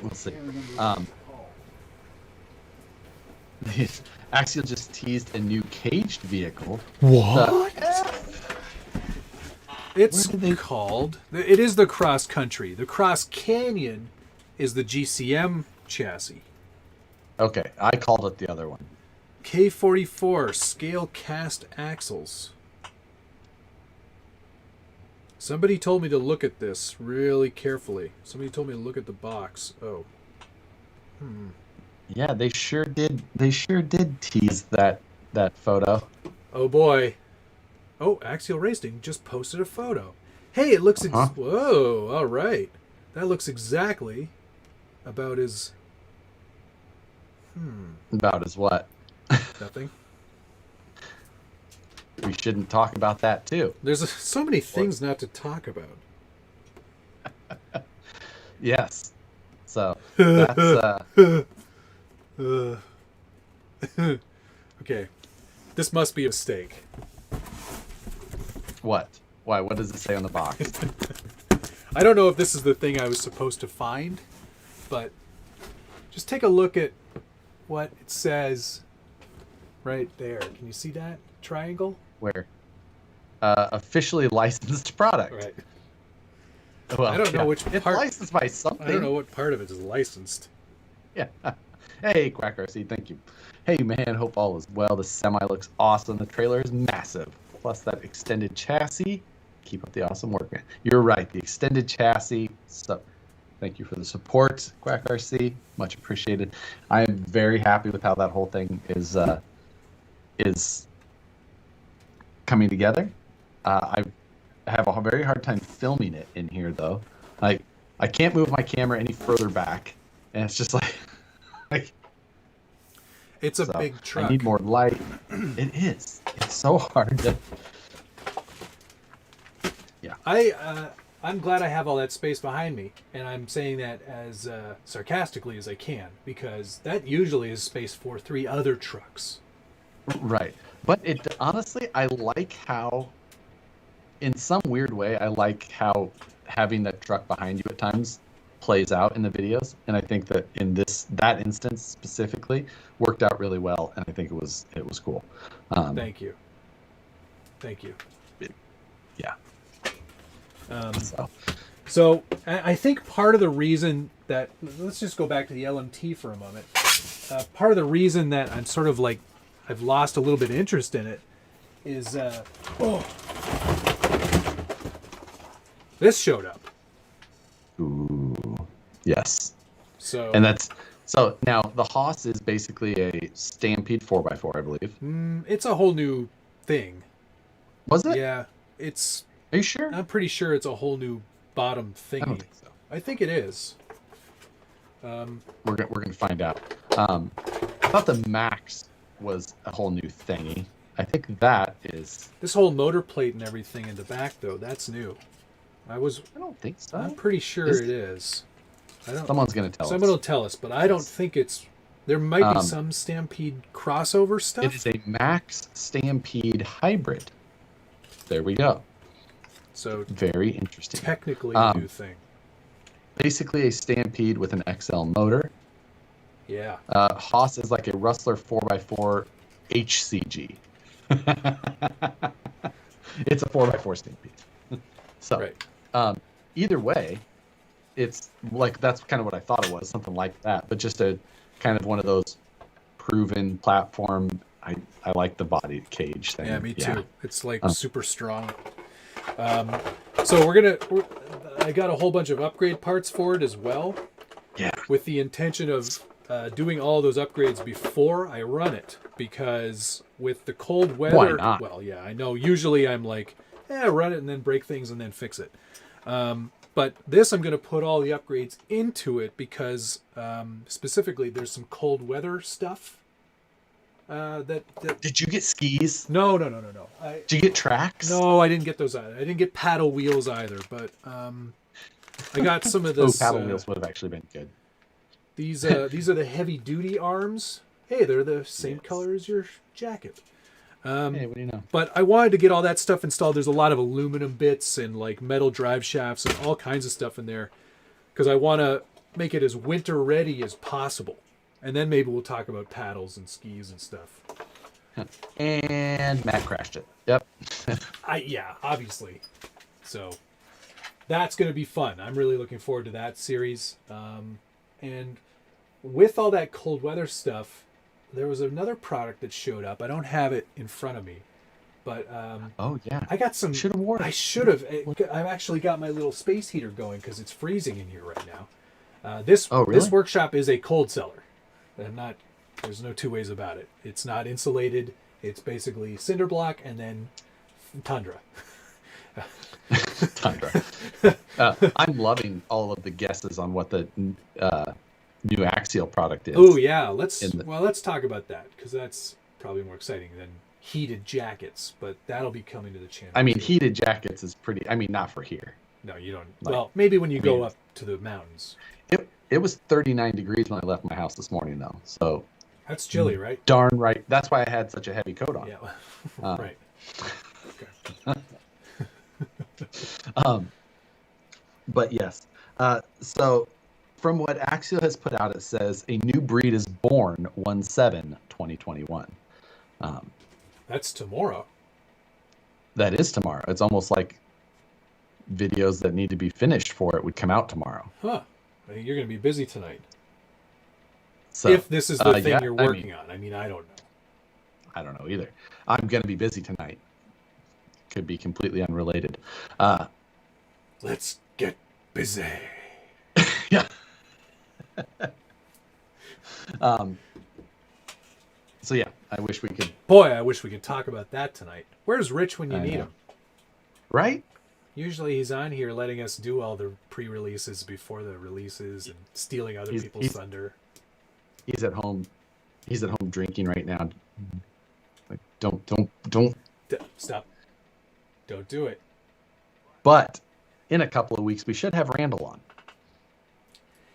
Let's see. Axial just teased a new caged vehicle. What? It's called. It is the Cross Country. The Cross Canyon is the GCM chassis. Okay, I called it the other one. K44 scale cast axles. Somebody told me to look at this really carefully. Somebody told me to look at the box. Oh. Yeah, they sure did. They sure did tease that photo. Oh boy. Oh, Axial Racing just posted a photo. Hey, it looks... Whoa, all right. That looks exactly about as... About as what? Nothing. We shouldn't talk about that, too. There's so many things not to talk about. Yes. So, that's... Okay. This must be a mistake. What? Why? What does it say on the box? I don't know if this is the thing I was supposed to find, but just take a look at what it says right there. Can you see that triangle? Where? Officially licensed product. Right. Well, I don't know which it's part. licensed by something. I don't know what part of it is licensed. Yeah. Hey, Quack RC, thank you. Hey, man, hope all is well. The semi looks awesome. The trailer is massive. Plus that extended chassis. Keep up the awesome work, man. You're right. The extended chassis. So, thank you for the support, Quack RC. Much appreciated. I am very happy with how that whole thing is coming together. have a very hard time filming it in here though. Like I can't move my camera any further back, and it's just like it's a big truck. I need more light. It is. It's so hard to. Yeah. I'm glad I have all that space behind me, and I'm saying that as sarcastically as I can, because that usually is space for 3 other trucks. Right. But it honestly, I like how, in some weird way, I like how having that truck behind you at times plays out in the videos. And I think that in that instance specifically worked out really well. And I think it was cool. Thank you. Yeah. So I think part of the reason that, let's just go back to the LMT for a moment. Part of the reason that I'm sort of like, I've lost a little bit of interest in it is, this showed up. Ooh, yes. So now the Haas is basically a Stampede 4x4, I believe. It's a whole new thing. Was it? Yeah, it's. Are you sure? I'm pretty sure it's a whole new bottom thingy. I don't think so. I think it is. We're gonna find out. I thought the Max was a whole new thingy. I think that is. This whole motor plate and everything in the back, though, that's new. I don't think so. I'm pretty sure it is. Someone's gonna tell us. Someone will tell us, but I don't think it's. There might be some Stampede crossover stuff. It is a Max Stampede hybrid. There we go. So very interesting. Technically a new thing. Basically a Stampede with an XL motor. Yeah. Haas is like a Rustler 4x4 HCG. It's a 4x4 Stampede. So, right. Either way, it's like that's kind of what I thought it was, something like that, but just a kind of one of those proven platform. I like the body cage thing. Yeah, me too. It's like super strong. So I got a whole bunch of upgrade parts for it as well. Yeah. With the intention of doing all those upgrades before I run it, because with the cold weather. Why not? Well, yeah, I know. Usually I'm like, run it and then break things and then fix it. But this, I'm going to put all the upgrades into it because specifically there's some cold weather stuff. Did you get skis? No. Did you get tracks? No, I didn't get those either. I didn't get paddle wheels either, but I got some of this. Paddle wheels would have actually been good. These are the heavy duty arms. Hey, they're the same color as your jacket. Hey, what do you know? But I wanted to get all that stuff installed. There's a lot of aluminum bits and like metal drive shafts and all kinds of stuff in there because I want to make it as winter ready as possible. And then maybe we'll talk about paddles and skis and stuff. And Matt crashed it. Yep. Yeah, obviously. So that's going to be fun. I'm really looking forward to that series. And with all that cold weather stuff, there was another product that showed up. I don't have it in front of me, but oh yeah, I got some. Should have worn it. I should have. I've actually got my little space heater going because it's freezing in here right now. This workshop is a cold cellar. There's no two ways about it. It's not insulated. It's basically cinder block and then tundra. Tundra. I'm loving all of the guesses on what the new Axial product is. Oh yeah, let's talk about that because that's probably more exciting than heated jackets. But that'll be coming to the channel. I mean, heated jackets is pretty. I mean, not for here. No, you don't. Well, maybe when you go up to the mountains. It was 39 degrees when I left my house this morning, though. So that's chilly, right? Darn right. That's why I had such a heavy coat on. Yeah. Right. Okay. But yes. So from what Axial has put out, it says a new breed is born 1/7/2021. That's tomorrow. That is tomorrow. It's almost like videos that need to be finished for it would come out tomorrow. Huh. You're going to be busy tonight. So, if this is the thing you're working on. I mean, I don't know. I don't know either. I'm going to be busy tonight. Could be completely unrelated. Let's get busy. Yeah. So yeah, I wish we could. Boy, I wish we could talk about that tonight. Where's Rich when you need him? Right? Usually he's on here letting us do all the pre-releases before the releases and stealing other people's thunder. He's at home. He's at home drinking right now. Like, don't. Stop. Don't do it. But in a couple of weeks, we should have Randall on.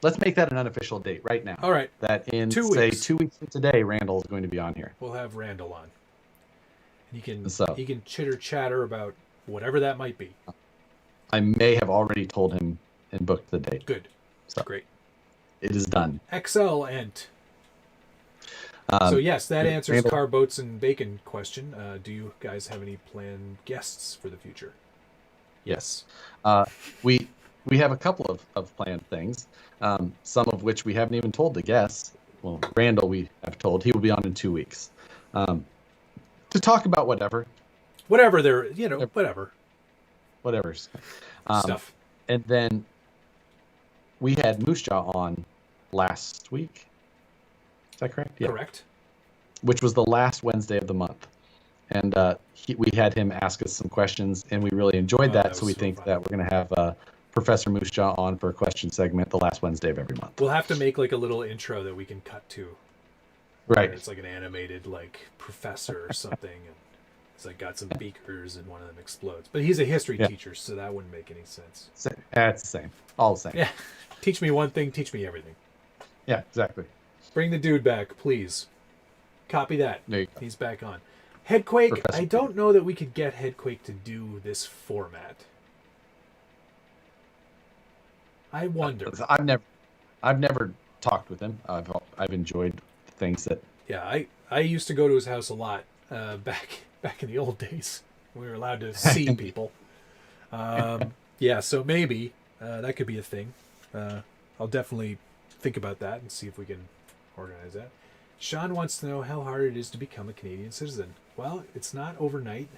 Let's make that an unofficial date right now. All right. That in, 2 weeks from today, Randall is going to be on here. We'll have Randall on. And he can chitter-chatter about whatever that might be. I may have already told him and booked the date. Good. So great. It is done. Excellent. So yes, that answers car, boats, and bacon question. Do you guys have any planned guests for the future? Yes. We have a couple of planned things, some of which we haven't even told the guests. Well, Randall we have told. He will be on in 2 weeks to talk about whatever. Whatever Whatever's. Stuff. And then we had Moose Jaw on last week. Is that correct? Yeah. Correct. Which was the last Wednesday of the month. And we had him ask us some questions, and we really enjoyed that. So we think that we're going to have Professor Moose Jaw on for a question segment the last Wednesday of every month. We'll have to make like a little intro that we can cut to. Right. It's like an animated like professor or something, and it's like got some beakers and one of them explodes. But he's a history teacher, so that wouldn't make any sense. It's the same. All the same. Yeah. Teach me one thing, teach me everything. Yeah, exactly. Bring the dude back, please. Copy that. There you go. He's back on. Headquake, Professor I don't know that we could get Headquake to do this format. I wonder. I've never talked with him. I've enjoyed things that. Yeah, I used to go to his house a lot back in the old days. We were allowed to see people. Yeah, so maybe that could be a thing. I'll definitely think about that and see if we can organize that. Sean wants to know how hard it is to become a Canadian citizen. Well, it's not overnight.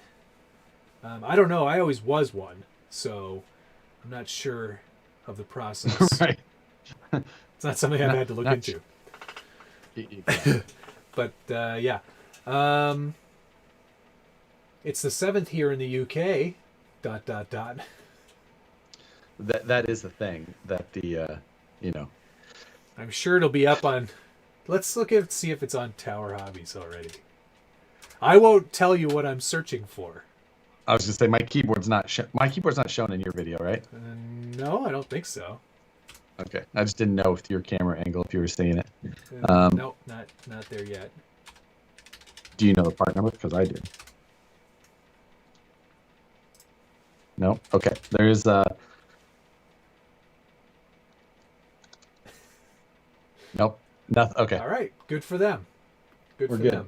I don't know. I always was one, so I'm not sure of the process. Right. It's not something I've had to look into. But yeah. It's the 7th here in the UK. ... That is the thing that I'm sure it'll be up on. Let's see if it's on Tower Hobbies already. I won't tell you what I'm searching for. I was gonna say my keyboard's not shown in your video, right? No, I don't think so. Okay, I just didn't know with your camera angle if you were seeing it. No, not there yet. Do you know the part number? Because I do. No. Okay. There's Nope. Nothing. Okay. All right. Good for them. We're for good.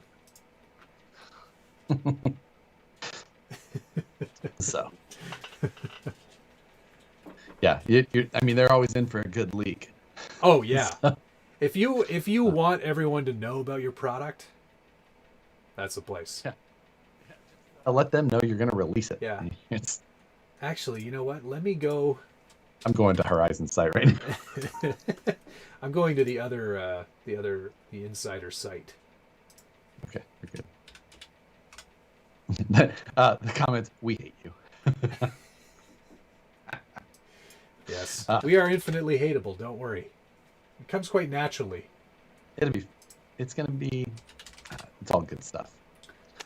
Them. So. Yeah. I mean, they're always in for a good leak. Oh yeah. If you want everyone to know about your product, that's the place. Yeah. I'll let them know you're going to release it. Yeah. Actually, you know what? Let me go. I'm going to Horizon site right now. I'm going to the insider site. Okay, you're good. The comments, we hate you. Yes, we are infinitely hateable. Don't worry. It comes quite naturally. It's all good stuff.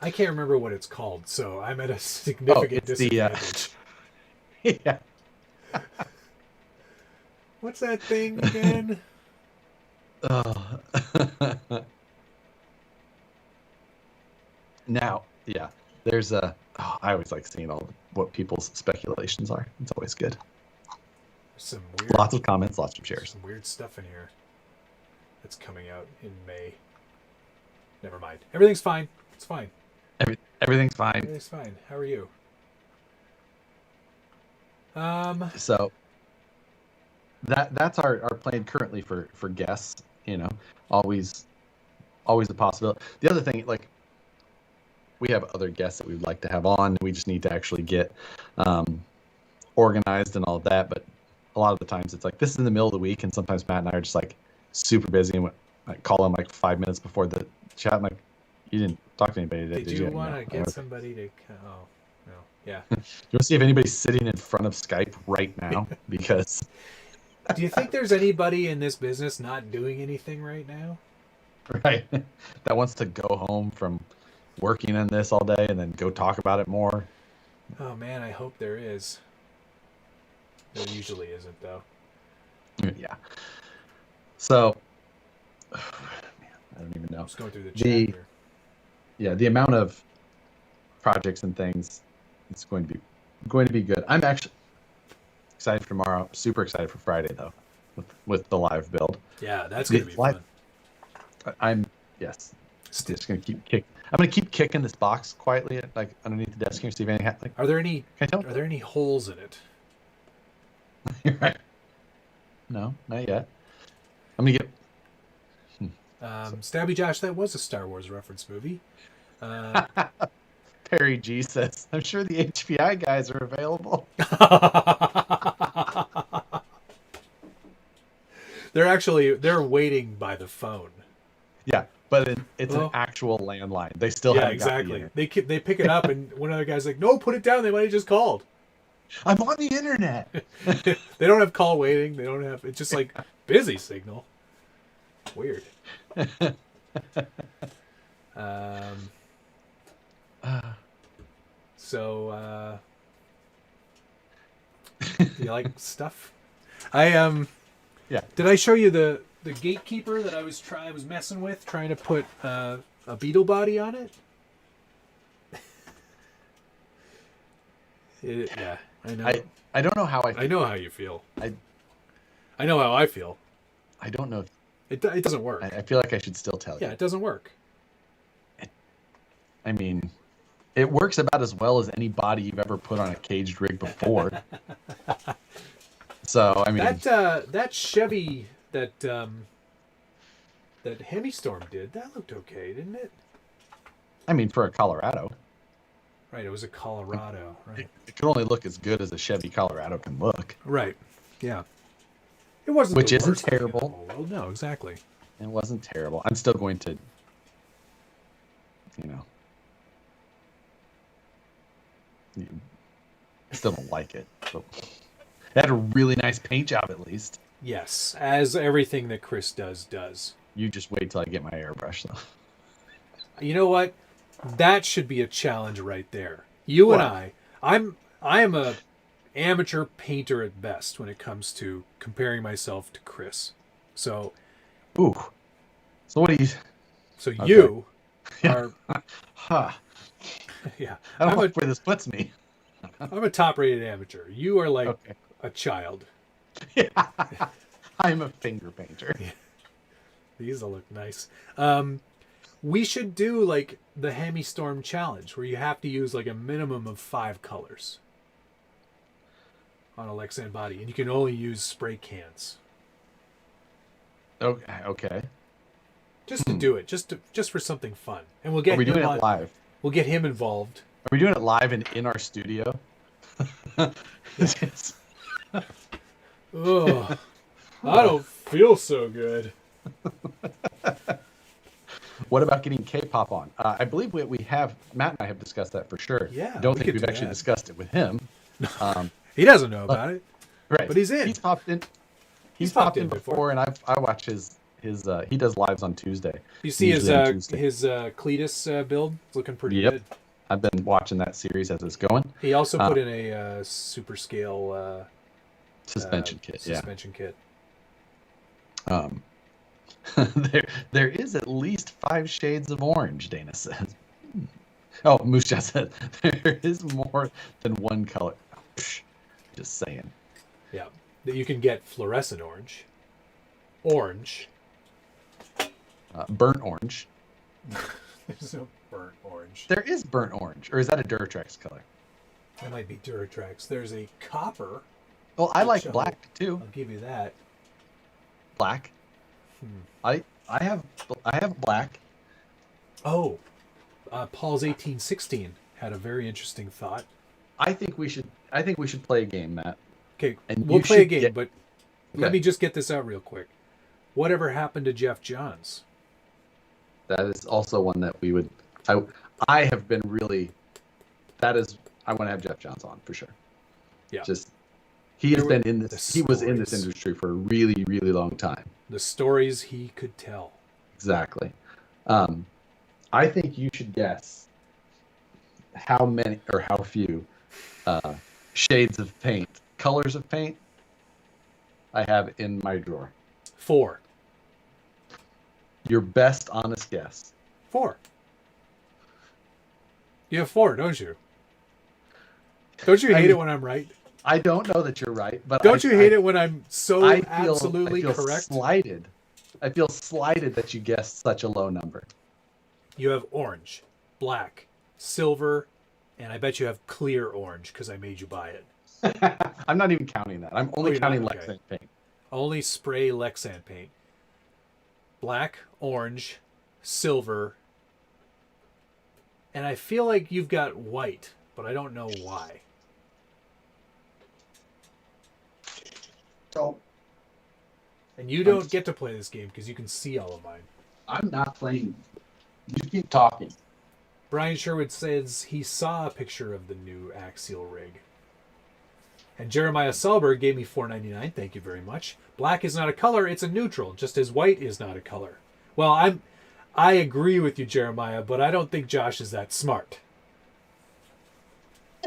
I can't remember what it's called, so I'm at a significant disadvantage. Yeah. What's that thing again? Oh. Now, yeah, there's I always like seeing what people's speculations are. It's always good. Some lots of comments, lots of shares. Some weird stuff in here that's coming out in May. Never mind. Everything's fine. It's fine. Everything's fine. Everything's fine. How are you? So that's our plan currently for guests. Always a possibility. The other thing, like, we have other guests that we'd like to have on. We just need to actually get organized and all of that. But a lot of the times it's like this is in the middle of the week, and sometimes Matt and I are just like super busy, and I call them like 5 minutes before the chat. I'm like, you didn't talk to anybody today, did you? Want to get somebody to? Oh, no. Yeah. You want to see if anybody's sitting in front of Skype right now? Because Do you think there's anybody in this business not doing anything right now? right, that wants to go home from working on this all day and then go talk about it more. Oh man, I hope there is. There usually isn't though. Yeah. So, man, I don't even know. Just going through the chapter. The amount of projects and things, it's going to be good. I'm actually excited for tomorrow. Super excited for Friday though, with the live build. Yeah, that's gonna be fun. I'm just gonna keep kick. I'm gonna keep kicking this box quietly, like underneath the desk here, see if anything happens. Are there any holes in it? Right. No, not yet. I'm gonna get. Stabby Josh, that was a Star Wars reference movie. Perry G says, "I'm sure the HPI guys are available." They're waiting by the phone. Yeah, but it's an actual landline. They still haven't exactly. They pick it up, and one other guy's like, "No, put it down. They might have just called." I'm on the internet. They don't have call waiting. They don't have. It's just like busy signal. Weird. So you like stuff? Yeah. Did I show you the gatekeeper that I was messing with, trying to put a beetle body on it? Yeah, I know. I don't know how I feel. I know how you feel. I know how I feel. I don't know. It doesn't work. I feel like I should still tell you. Yeah, it doesn't work. I mean, it works about as well as any body you've ever put on a caged rig before. So, I mean... That Chevy that Hemi-Storm did, that looked okay, didn't it? I mean, for a Colorado. Right, it was a Colorado, right? It can only look as good as a Chevy Colorado can look. Right, yeah. It wasn't Which the isn't worst terrible. Well, no, exactly. It wasn't terrible. I'm still going to, I still don't like it. So. It had a really nice paint job, at least. Yes, as everything that Chris does. You just wait till I get my airbrush, though. You know what? That should be a challenge right there. You and I am a amateur painter at best when it comes to comparing myself to Chris. So, ooh. So what do you? So okay. You are. Huh. Yeah. I don't know where this puts me. I'm a top-rated amateur. You are like a child. Yeah. I'm a finger painter. Yeah. These will look nice. We should do like the Hemi-Storm challenge where you have to use like a minimum of 5 colors on a Lexan body, and you can only use spray cans. Okay. Just to do it, just for something fun, and we'll get. Are we doing it live? We'll get him involved. Are we doing it live and in our studio? Oh, I don't feel so good. What about getting K-pop on? I believe we have, Matt and I have discussed that for sure. Yeah. Don't think we've actually discussed it with him. He doesn't know about it. Right. But he's in. He's popped in. He's popped in before, and I watch his he does lives on Tuesday. You see his Cletus build? It's looking pretty good. I've been watching that series as it's going. He also put in a super scale suspension kit. Suspension kit. There is at least 5 shades of orange, Dana says. Oh, Moose just said there is more than one color. Just saying. Yeah, you can get fluorescent orange, burnt orange. There's no burnt orange. There is burnt orange, or is that a Duratrax color? That might be Duratrax. There's a copper. Well, I like black too. I'll give you that. Black. I have black. Oh, Paul's 1816 had a very interesting thought. I think we should play a game, Matt. Okay, and we'll play a game, but let me just get this out real quick. Whatever happened to Jeff Johns? That is also one that we would. I have been really. That is I want to have Jeff Johns on for sure. Yeah. Just he has been in this. He was in this stories. industry for a really, really long time. The stories he could tell. Exactly. I think you should guess how many or how few shades of paint, colors of paint I have in my drawer. 4. Your best honest guess. 4. You have 4, don't you? Don't you hate it when I'm right? I don't know that you're right, but don't you hate it when I'm so absolutely I feel correct? Slighted. I feel slighted that you guessed such a low number. You have orange, black, silver, and I bet you have clear orange because I made you buy it. I'm not even counting that. I'm only counting Lexan paint. Only spray Lexan paint. Black, orange, silver, and I feel like you've got white, but I don't know why. So, and you don't get to play this game because you can see all of mine. I'm not playing. You keep talking. Brian Sherwood says he saw a picture of the new Axial rig. And Jeremiah Selberg gave me $4.99. Thank you very much. Black is not a color, it's a neutral, just as white is not a color. Well, I agree with you, Jeremiah, but I don't think Josh is that smart.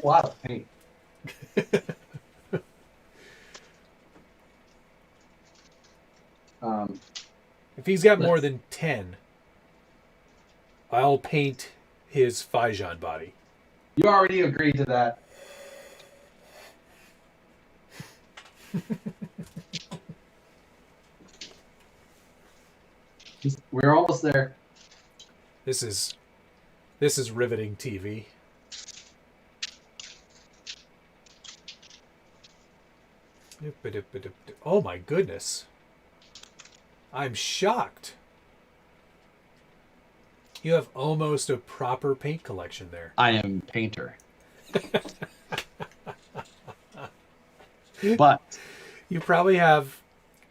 A lot of paint. If he's got more than 10, I'll paint his Fijan body. You already agreed to that. We're almost there. This is riveting TV. Oh my goodness. I'm shocked. You have almost a proper paint collection there. I am painter. But you probably have,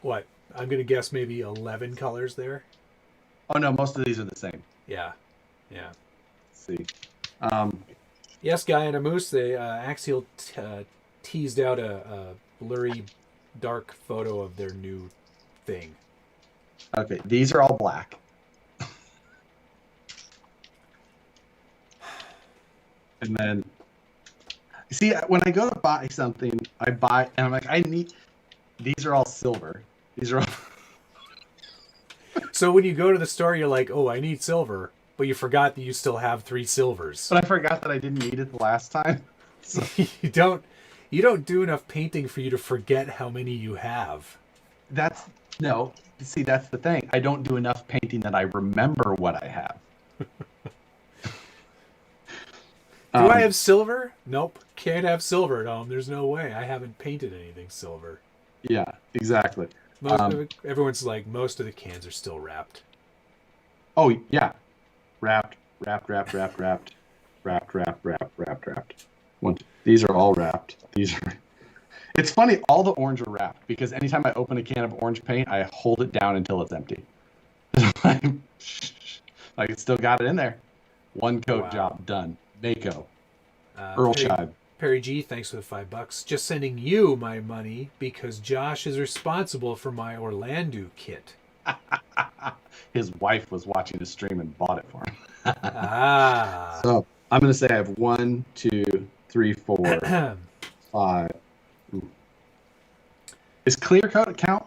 what? I'm going to guess maybe 11 colors there. Oh no, most of these are the same. Yeah. Let's see. Yes, Guy and a Moose, the Axial teased out a blurry, dark photo of their new thing. Okay, these are all black. And then, see, when I go to buy something, I buy, and I'm like, these are all silver. These are all. So when you go to the store, you're like, oh, I need silver, but you forgot that you still have 3 silvers. But I forgot that I didn't need it the last time. So. You don't do enough painting for you to forget how many you have. No. See, that's the thing. I don't do enough painting that I remember what I have. Do I have silver? Nope. Can't have silver at home. There's no way. I haven't painted anything silver. Yeah, exactly. Everyone's like, most of the cans are still wrapped. Oh, yeah. Wrapped. These are all wrapped. It's funny, all the orange are wrapped because anytime I open a can of orange paint, I hold it down until it's empty. Like it's still got it in there. One coat job done. Mako. Earl Scheib. Perry G, thanks for the $5. Just sending you my money because Josh is responsible for my Orlando kit. His wife was watching the stream and bought it for him. So I'm going to say I have 1, 2, 3, 4, 5. Ooh. Is clear coat count?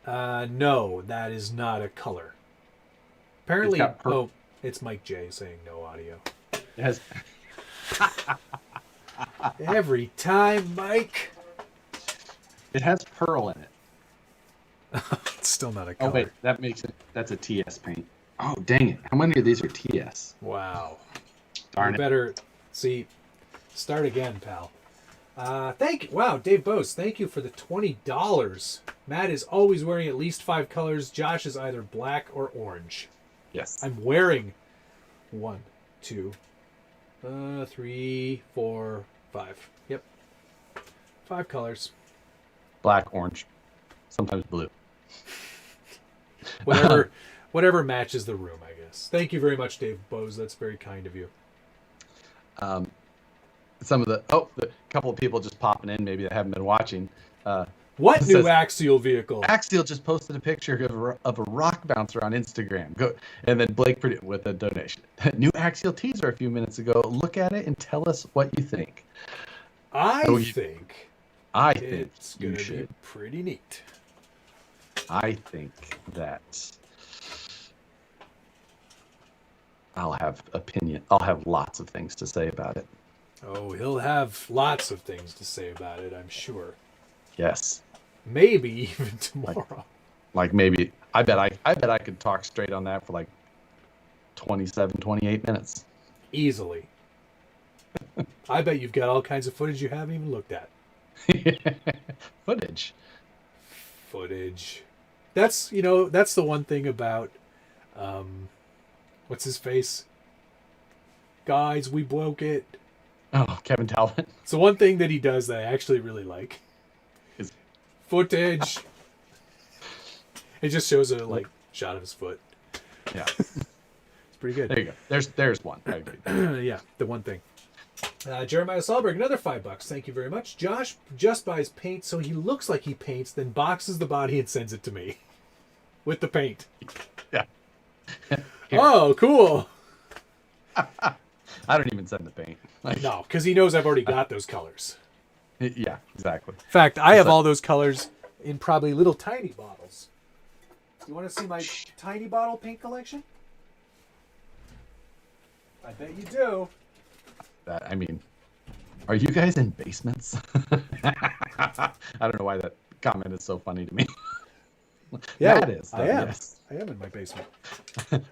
No, that is not a color. Apparently, it's Mike J saying no audio. It has. Every time, Mike. It has pearl in it. It's still not a color. Oh wait, that makes it. That's a TS paint. Oh dang it! How many of these are TS? Wow. Darn it. Better see. Start again, pal. Wow, Dave Bose, thank you for the $20. Matt is always wearing at least 5 colors. Josh is either black or orange. Yes. I'm wearing 1, 2, 3, 4, 5. Yep. 5 colors. Black, orange, sometimes blue. Whatever matches the room, I guess. Thank you very much, Dave Bose. That's very kind of you. some of the couple of people just popping in, maybe that haven't been watching. What new Axial vehicle? Axial just posted a picture of a rock bouncer on Instagram. Go, and then Blake with a donation. New Axial teaser a few minutes ago. Look at it and tell us what you think. I think it's going to be pretty neat. I think that I'll have opinion. I'll have lots of things to say about it. Oh, he'll have lots of things to say about it, I'm sure. Yes. Maybe even tomorrow. Like maybe I bet I could talk straight on that for like 27, 28 minutes. Easily. I bet you've got all kinds of footage you haven't even looked at. Footage. That's the one thing about what's his face? Guys, we broke it. Oh, Kevin Talbot. It's the one thing that he does that I actually really like. Is footage. It just shows a shot of his foot. Yeah. It's pretty good. There you go. There's one. I agree. Yeah, the one thing. Jeremiah Solberg, another $5. Thank you very much. Josh just buys paint so he looks like he paints, then boxes the body and sends it to me. With the paint. Yeah. Oh, cool. I don't even send the paint. No, because he knows I've already got those colors. Yeah, exactly. In fact, I have all those colors in probably little tiny bottles. You want to see my tiny bottle paint collection? I bet you do. I mean, are you guys in basements? I don't know why that comment is so funny to me. Yeah, that is. I am. Yes. I am in my basement.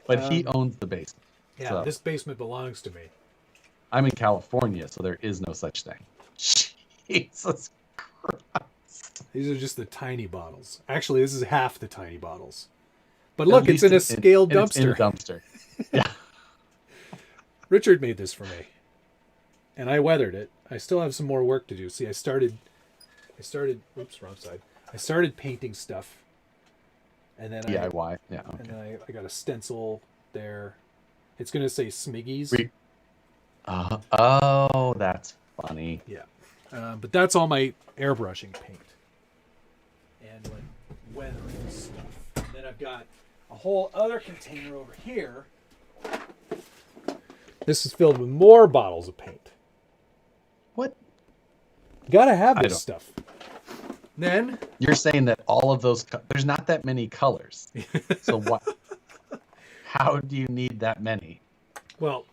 But he owns the basement. Yeah, so. This basement belongs to me. I'm in California, so there is no such thing. Jesus Christ. These are just the tiny bottles. Actually, this is half the tiny bottles. But look, it's in a scale dumpster. It's in a dumpster. Yeah. Richard made this for me. And I weathered it. I still have some more work to do. See, I started oops, wrong side. I started painting stuff. And then DIY. Yeah. Okay. And then I got a stencil there. It's going to say Smiggies. Oh, that's funny. Yeah. But that's all my airbrushing paint. And weathering stuff. And then I've got a whole other container over here. This is filled with more bottles of paint. What? Gotta have this stuff. Then you're saying that all of those there's not that many colors. So what? How do you need that many? Well,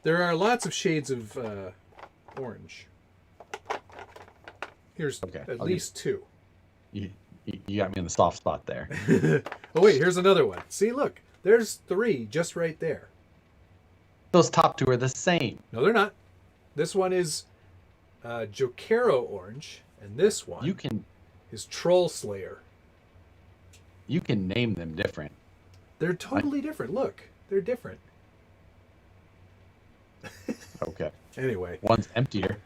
there are lots of shades of orange. Here's at least two. You got me in the soft spot there. Oh wait, here's another one. See, look, there's 3 just right there. Those top 2 are the same. No, they're not. This one is Jokero orange, and this one is Troll Slayer. You can name them different. They're totally different. Look, they're different. Okay. Anyway. One's emptier.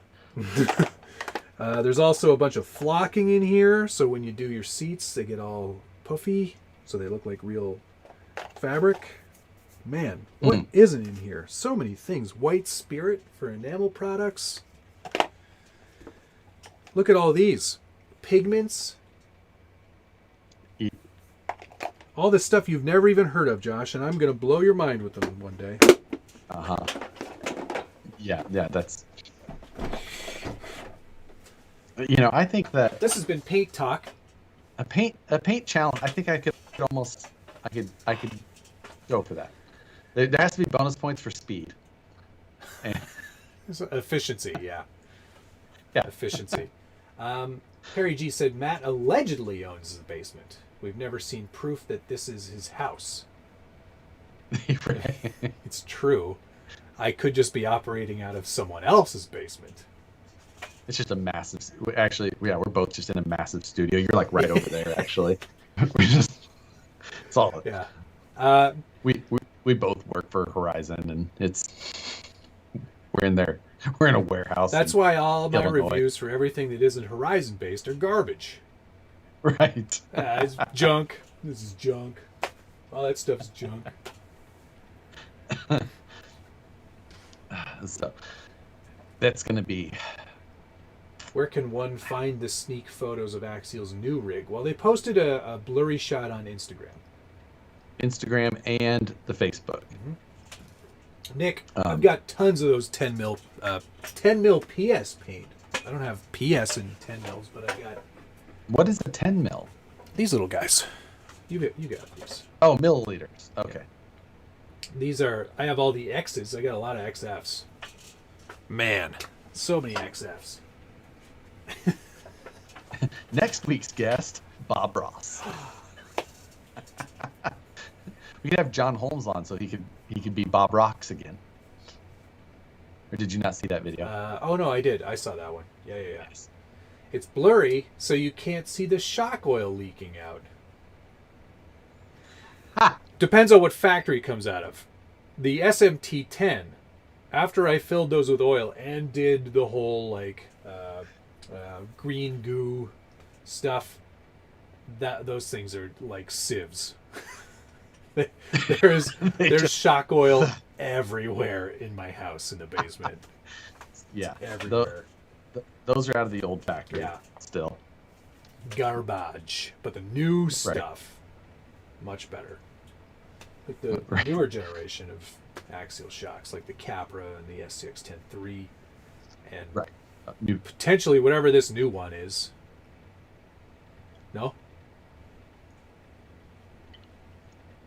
There's also a bunch of flocking in here, so when you do your seats, they get all puffy, so they look like real fabric. Man, what isn't in here? So many things. White spirit for enamel products. Look at all these. Pigments. All this stuff you've never even heard of, Josh, and I'm going to blow your mind with them one day. Uh-huh. Yeah, that's... I think that... This has been Paint Talk. A paint challenge, I think I could go for that. There has to be bonus points for speed. And... Efficiency, yeah. Yeah. Efficiency. Harry G said, Matt allegedly owns the basement. We've never seen proof that this is his house. It's true. I could just be operating out of someone else's basement. It's just a massive... Actually, yeah, we're both just in a massive studio. You're like right over there, actually. We're just... It's all... Yeah. We both work for Horizon, and it's... We're in there. We're in a warehouse. That's why all my reviews for everything that isn't Horizon-based are garbage. Right. It's junk. This is junk. All that stuff's junk. So, That's going to be... Where can one find the sneak photos of Axial's new rig? Well, they posted a blurry shot on Instagram. Instagram and the Facebook. Mm-hmm. Nick, I've got tons of those 10 mil PS paint. I don't have PS in 10 mils, but I got... What is a 10 mil? These little guys. You got these. Oh, milliliters. Okay. Yeah. These are... I have all the X's. I got a lot of XFs. Man, so many XFs. Next week's guest, Bob Ross. We could have John Holmes on so he could be Bob Rocks again. Or did you not see that video? Oh no, I did. I saw that one. Yeah. Yes. It's blurry, so you can't see the shock oil leaking out. Ha! Depends on what factory it comes out of. The SMT-10, after I filled those with oil and did the whole like green goo stuff, those things are like sieves. There's shock oil everywhere in my house in the basement. Yeah, everywhere. Those are out of the old factory. Yeah, still garbage. But the new stuff, much better. Like the newer generation of axial shocks, like the Capra and the SCX-10-3, and potentially whatever this new one is. No?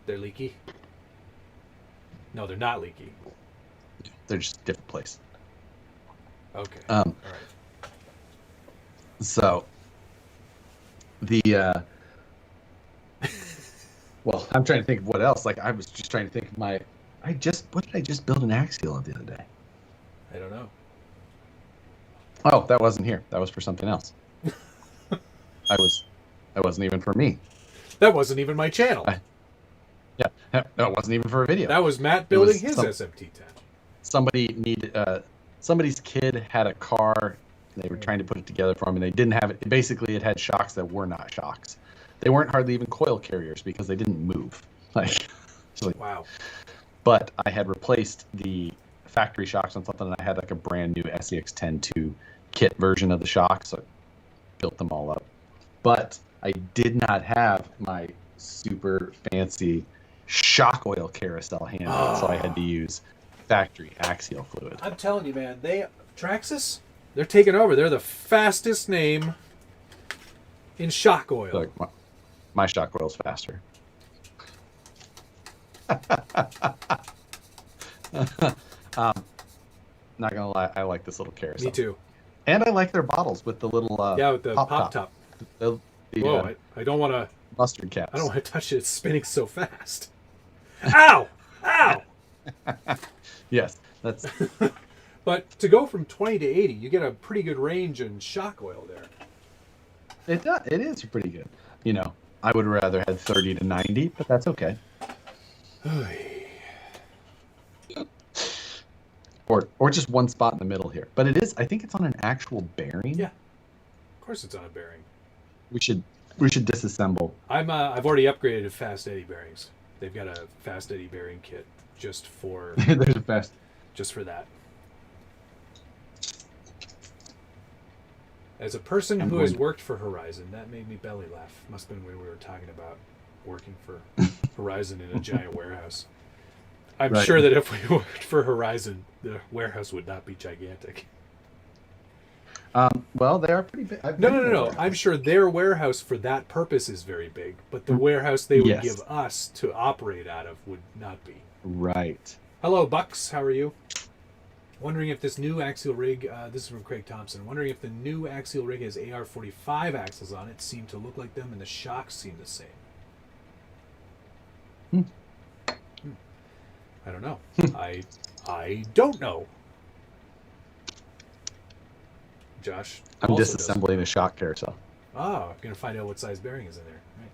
They're leaky? No, they're not leaky. They're just different place. Okay. All right. So the well, I'm trying to think of what else. Like I was just trying to think of what did I just build an axial of the other day? I don't know. Oh, that wasn't here. That was for something else. That wasn't even for me. That wasn't even my channel. No, it wasn't even for a video. That was Matt building his SMT-10. Somebody's kid had a car, and they were trying to put it together for him, and they didn't have it. Basically, it had shocks that were not shocks. They weren't hardly even coil carriers because they didn't move. Wow. But I had replaced the factory shocks on something, and I had like a brand new SEX-10-2 kit version of the shocks, so I built them all up. But I did not have my super fancy shock oil carousel handle, so I had to use factory axial fluid. I'm telling you, man, Traxxas, they're taking over. They're the fastest name in shock oil. Like my shock oil's faster. Not gonna lie, I like this little carousel. Me too. And I like their bottles with the little with the pop top. Whoa, I don't want to mustard caps. I don't want to touch it. It's spinning so fast. Ow! Ow! Yes, that's. But to go from 20 to 80, you get a pretty good range in shock oil there. It does. It is pretty good. You know, I would rather have 30 to 90, but that's okay. Or just one spot in the middle here. But it is. I think it's on an actual bearing. Yeah, of course it's on a bearing. We should disassemble. I've already upgraded to fast eddy bearings. They've got a fast eddy bearing kit just for there's a fast just for that. As a person who has worked for Horizon, that made me belly laugh. Must have been when we were talking about working for Horizon in a giant warehouse. I'm sure that if we worked for Horizon, the warehouse would not be gigantic. Well, they are pretty big. No. I'm sure their warehouse for that purpose is very big, but the warehouse they would give us to operate out of would not be. Right. Hello, Bucks. How are you? Wondering if this new axial rig, this is from Craig Thompson, wondering if the new axial rig has AR-45 axles on it, seem to look like them, and the shocks seem the same. I don't know. I don't know. Josh, I'm disassembling a shock carousel. Oh, I'm gonna find out what size bearing is in there. Right.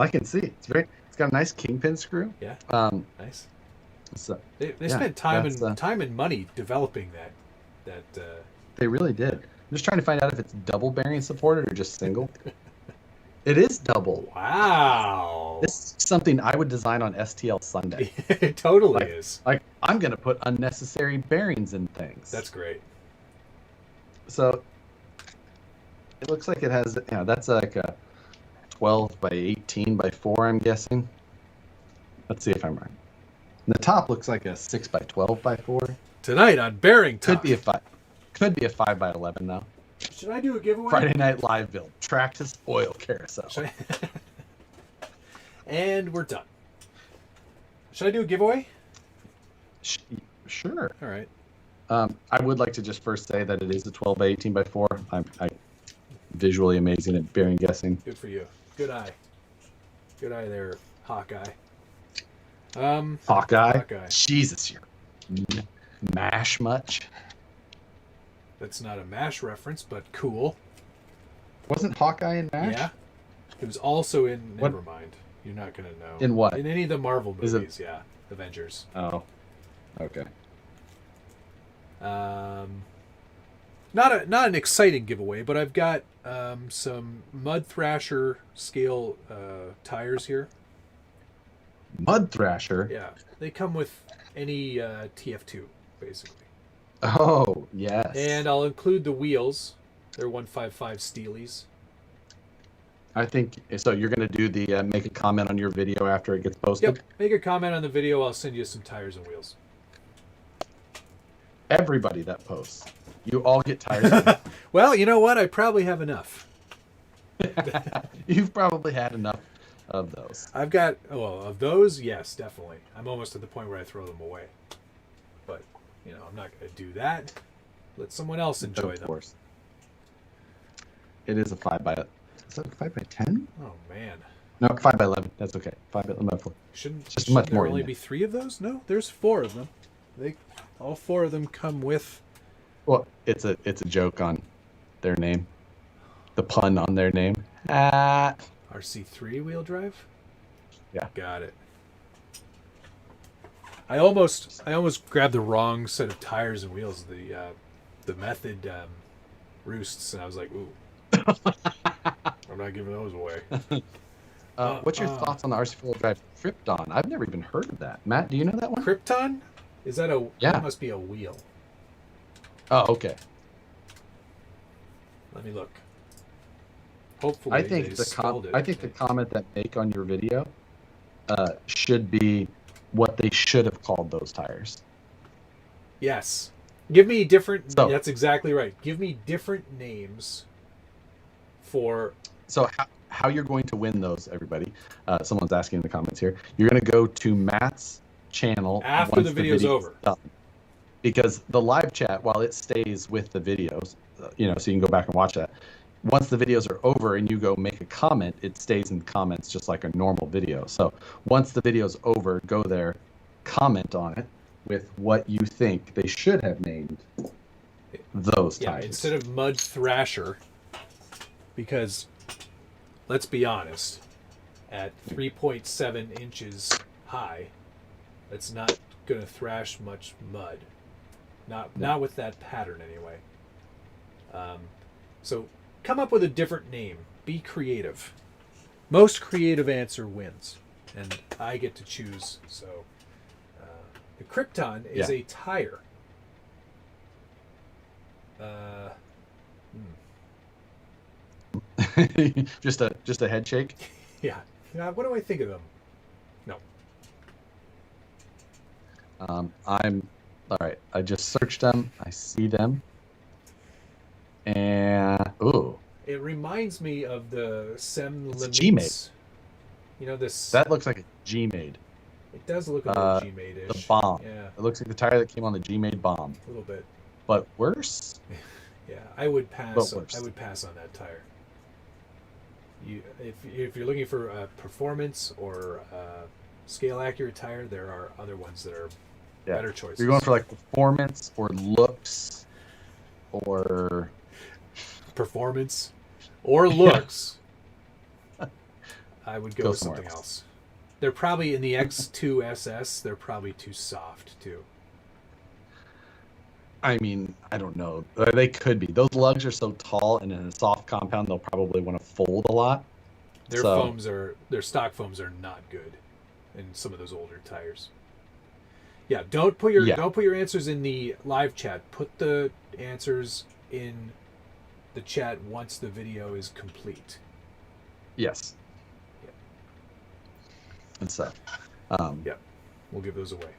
I can see. It's got a nice kingpin screw. Yeah. Nice. So, they spent time and money developing that. They really did. I'm just trying to find out if it's double bearing supported or just single. It is double. Wow. This is something I would design on STL Sunday. It totally is. Like I'm gonna put unnecessary bearings in things. That's great. So it looks like it has, that's like a 12 by 18 by 4, I'm guessing. Let's see if I'm right. And the top looks like a 6 by 12 by 4. Tonight on Bearing Could Talk. be a 5. Could be a 5 by 11 though. Should I do a giveaway? Friday Night Live build. Traxxas oil carousel. And we're done. Should I do a giveaway? Sure. All right. I would like to just first say that it is a 12 by 18 by 4. I'm visually amazing at bearing guessing. Good for you. Good eye. Good eye there, Hawkeye. Hawkeye? Jesus, you're MASH much? That's not a MASH reference, but cool. Wasn't Hawkeye in MASH? Yeah. It was also in... What? Never mind. You're not going to know. In what? In any of the Marvel Is movies, yeah. Avengers. Oh. Okay. Not an exciting giveaway, but I've got some Mud Thrasher scale tires here. Mud Thrasher? Yeah. They come with any TF2, basically. Oh, yes. And I'll include the wheels. They're 155 Steelies. I think, so you're going to do the make a comment on your video after it gets posted? Yep. Make a comment on the video. I'll send you some tires and wheels. Everybody that posts. You all get tires. Well, you know what? I probably have enough. You've probably had enough of those. I've got, of those, yes, definitely. I'm almost at the point where I throw them away. But, I'm not going to do that. Let someone else enjoy them. Of course. It is a 5 by... Is that 5 by 10? Oh, man. No, 5 by 11. That's okay. 5 by 11. Shouldn't much there more only in be 3 of those? No, there's 4 of them. All 4 of them come with... Well, it's a joke on their name. The pun on their name. RC3 wheel drive? Yeah. Got it. I almost grabbed the wrong set of tires and wheels, the Method roosts, and I was like, ooh. I'm not giving those away. What's your thoughts on the RC4 drive Krypton? I've never even heard of that. Matt, do you know that one? Krypton? Is that Yeah. That must be a wheel. Oh, okay. Let me look. Hopefully I think the comment that make on your video should be what they should have called those tires. Yes. Give me different... So, that's exactly right. Give me different names for... So how you're going to win those, everybody? Someone's asking in the comments here. You're going to go to Matt's channel after the video's over. Done. Because the live chat, while it stays with the videos, so you can go back and watch that. Once the videos are over and you go make a comment, it stays in the comments just like a normal video. So once the video's over, go there, comment on it with what you think they should have named those tires. Yeah, instead of Mud Thrasher, because let's be honest, at 3.7 inches high, it's not going to thrash much mud. Not with that pattern anyway. So come up with a different name. Be creative. Most creative answer wins, and I get to choose. So the Krypton is a tire. just a head shake. Yeah. What do I think of them? No. I'm all right. I just searched them. I see them, and ooh, it reminds me of the Sem Limits. G-made. This. That looks like a G-made. It does look a little G-made-ish. The bomb. Yeah. It looks like the tire that came on the G-made bomb. A little bit. But worse. Yeah, I would pass. But worse. I would pass on that tire. If you're looking for a performance or scale accurate tire, there are other ones that are better choices. If you're going for like performance or looks or performance or looks, I would go with something else. They're probably in the X2 SS. They're probably too soft too. I mean, I don't know. They could be. Those lugs are so tall, and in a soft compound, they'll probably want to fold a lot. Their stock foams are not good in some of those older tires. Yeah, don't put your answers in the live chat. Put the answers in the chat once the video is complete. Yes. Yeah. And so, yeah, we'll give those away.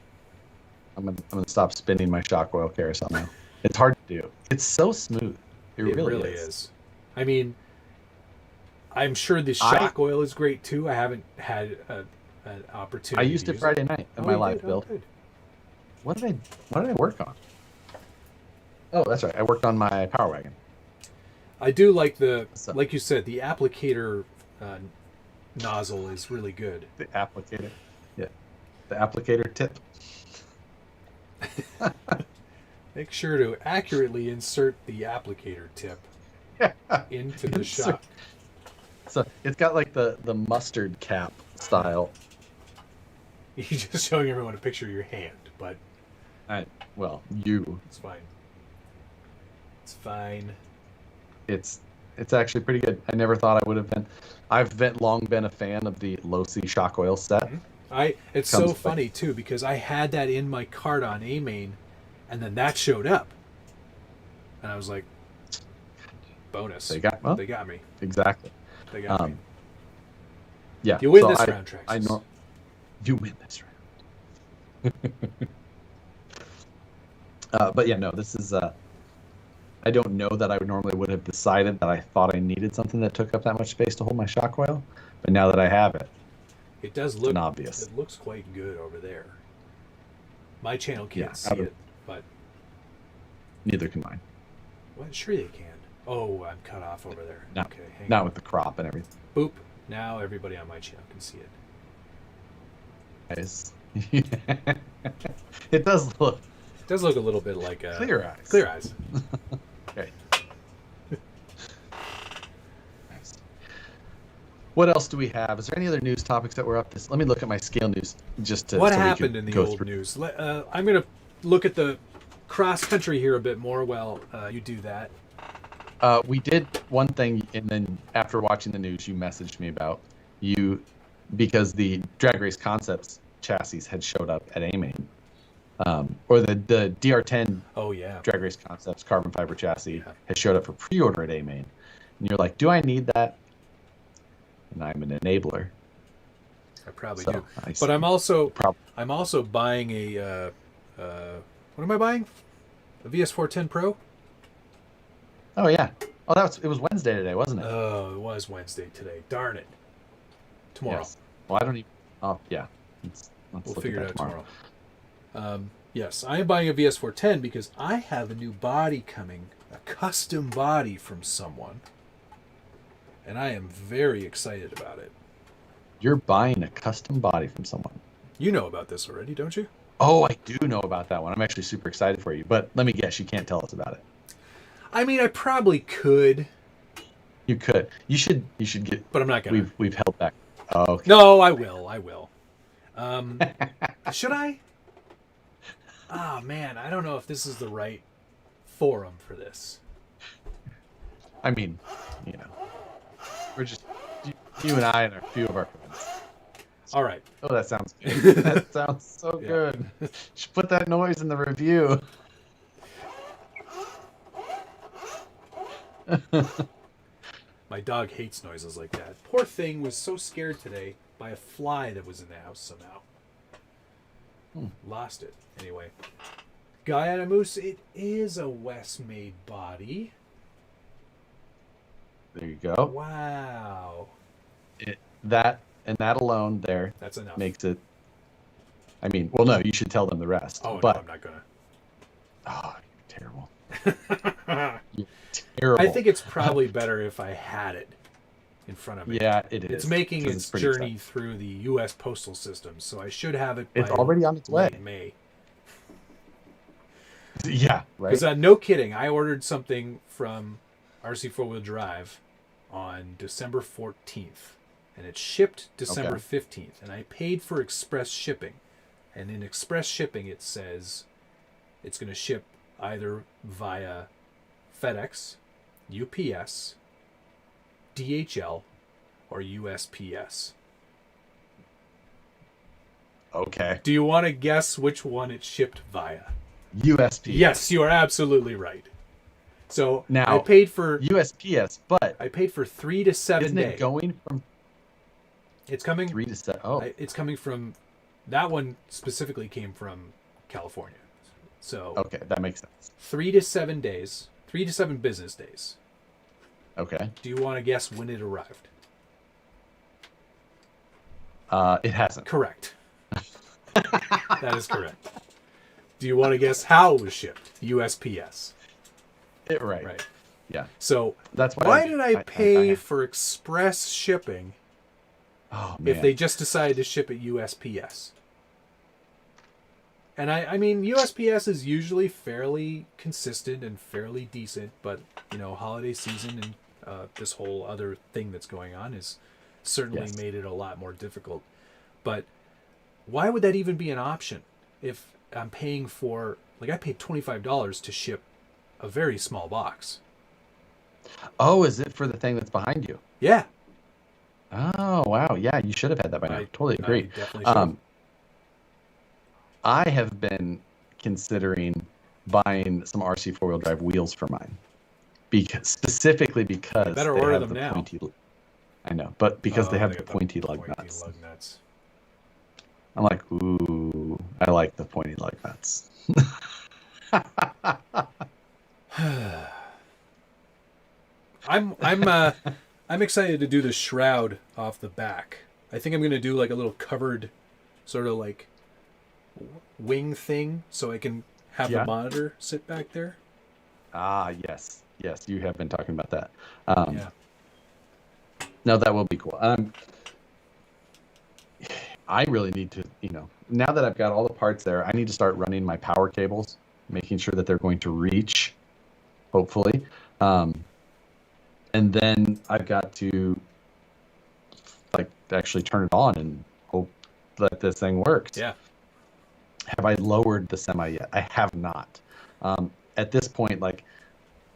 I'm gonna stop spinning my shock oil carousel now. It's hard to do. It's so smooth. It really is. I mean, I'm sure the shock oil is great too. I haven't had an opportunity. I used it Friday night in my live build. Good. What did I work on? Oh, that's right. I worked on my Power Wagon. I do like like you said, the applicator nozzle is really good. The applicator. Yeah. The applicator tip. Make sure to accurately insert the applicator tip into the shock. So it's got like the mustard cap style. You're just showing everyone a picture of your hand, but you. It's fine. It's fine. It's actually pretty good. I never thought I would have been. I've long been a fan of the low-C shock oil set. Mm-hmm. It's so funny too because I had that in my cart on A-Main, and then that showed up, and I was like, "Bonus! They got me exactly. They got me." Yeah, you win this round, Traxxas. I know you win this round. But yeah, no, this is. I don't know that I would have decided that I thought I needed something that took up that much space to hold my shock oil, but now that I have it, it does look obvious. It looks quite good over there. My channel can't see it, but neither can mine. Well, sure they can. Oh, I'm cut off over there. No, okay, not with the crop and everything. Boop. Now everybody on my channel can see it. Nice. It does look. It does look a little bit like clear eyes. Clear eyes. Okay. Nice. What else do we have? Is there any other news topics that were up this? Let me look at my scale news just to. What happened in the old news? I'm going to look at the cross country here a bit more while you do that. We did one thing, and then after watching the news, you messaged me about because the Drag Race Concepts chassis had showed up at A-Main. Or the DR10 Drag Race Concepts carbon fiber chassis has showed up for pre-order at A-Main. And you're like, do I need that? And I'm an enabler. I probably do. But I'm also buying a what am I buying? A VS410 Pro? Oh yeah. Oh, it was Wednesday today, wasn't it? Oh, it was Wednesday today. Darn it. Tomorrow. Yes. Well, I don't even. Oh yeah. We'll figure it out tomorrow. Yes, I am buying a VS410 because I have a new body coming, a custom body from someone, and I am very excited about it. You're buying a custom body from someone. You know about this already, don't you? Oh, I do know about that one. I'm actually super excited for you, but let me guess, you can't tell us about it. I mean, I probably could. You could. You should get. But I'm not gonna. We've held back. Oh, okay. No, I will. Should I? Oh man, I don't know if this is the right forum for this. I mean, we're just you and I and a few of our friends. All right. Oh, that sounds good. That sounds so good. Should put that noise in the review. My dog hates noises like that. Poor thing was so scared today by a fly that was in the house somehow. Lost it. Anyway. Guyana Moose, it is a West-made body. There you go. Wow. That alone there that's enough. Makes it. I mean, well, no, you should tell them the rest. Oh, but, no, I'm not gonna. Oh, you're terrible. You're terrible. I think it's probably better if I had it in front of me. Yeah, it is. It's making its journey through the U.S. postal system, so I should have it. It's already on its way. May. Yeah, right. Because no kidding, I ordered something from RC 4-Wheel Drive on December 14th, and it shipped December 15th, and I paid for express shipping. And in express shipping, it says it's going to ship either via FedEx, UPS, DHL, or USPS. Okay. Do you want to guess which one it shipped via? USPS. Yes, you are absolutely right. So Now I paid for USPS, but 3 to 7 isn't days. it going from It's coming 3 to 7? Oh, it's coming from, that one specifically came from California. So okay, that makes sense. 3 to 7 days, 3 to 7 business days. Okay. Do you want to guess when it arrived? It hasn't. Correct. That is correct. Do you want to guess how it was shipped? USPS. Right. Right. Yeah. So That's why did I pay for express shipping Oh man. if they just decided to ship it USPS? And I mean, USPS is usually fairly consistent and fairly decent, but, you know, holiday season and this whole other thing that's going on has certainly made it a lot more difficult. But why would that even be an option if I'm paying for, like, I paid $25 to ship a very small box. Oh, is it for the thing that's behind you? Yeah. Oh, wow. Yeah, you should have had that by now. Totally agree. I definitely should have. I have been considering buying some RC four-wheel drive wheels for mine, specifically because better they order have them the now. pointy. I know, but because they have the pointy lug nuts. I'm like, ooh, I like the pointy lug nuts. I'm excited to do the shroud off the back. I think I'm gonna do like a little covered, sort of like wing thing, so I can have the monitor sit back there. Ah, yes, you have been talking about that. Yeah. No, that will be cool. I really need to, now that I've got all the parts there, I need to start running my power cables, making sure that they're going to reach, hopefully. And then I've got to actually turn it on and hope that this thing works. Yeah. Have I lowered the semi yet? I have not. At this point,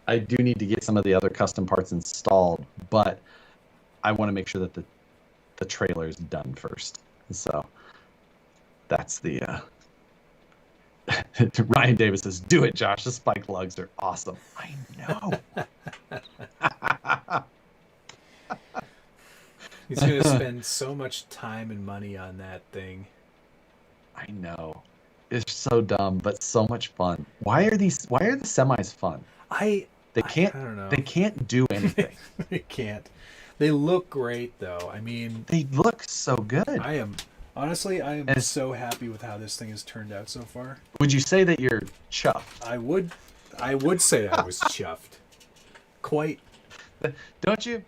I do need to get some of the other custom parts installed, but I want to make sure that the trailer is done first. So that's the Ryan Davis says, "Do it, Josh. The spike lugs are awesome." I know. He's gonna spend so much time and money on that thing. I know. It's so dumb, but so much fun. Why are the semis fun? I don't know. They can't do anything. They can't. They look great though. I mean, they look so good. I am so happy with how this thing has turned out so far. Would you say that you're chuffed? I would say I was chuffed. Quite. Don't you?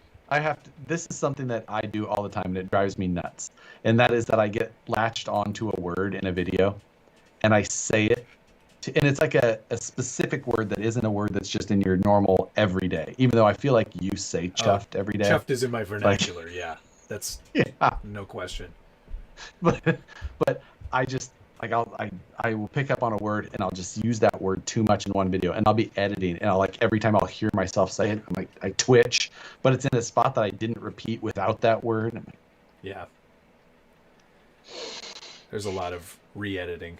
This is something that I do all the time, and it drives me nuts. And that is that I get latched onto a word in a video, and I say it, and it's like a specific word that isn't a word that's just in your normal everyday. Even though I feel like you say chuffed every day. Chuffed is in my vernacular. Yeah, that's no question. But I just I will pick up on a word and I'll just use that word too much in one video, and I'll be editing and every time I'll hear myself say it, I twitch, but it's in a spot that I didn't repeat without that word. Yeah. There's a lot of re-editing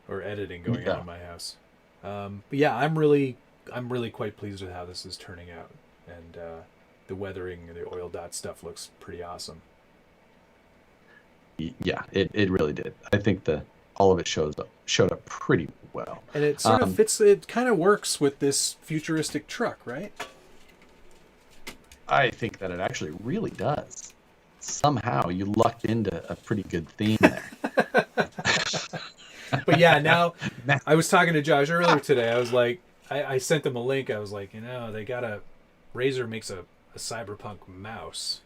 or editing going on in my house. But yeah, I'm really quite pleased with how this is turning out, and the weathering, the oil dot stuff looks pretty awesome. Yeah, it really did. I think all of it showed up pretty well. And it sort of fits, it kind of works with this futuristic truck, right? I think that it actually really does. Somehow you lucked into a pretty good theme there. But yeah, now I was talking to Josh earlier today. I was like, I sent him a link. I was like, they got Razer makes a cyberpunk mouse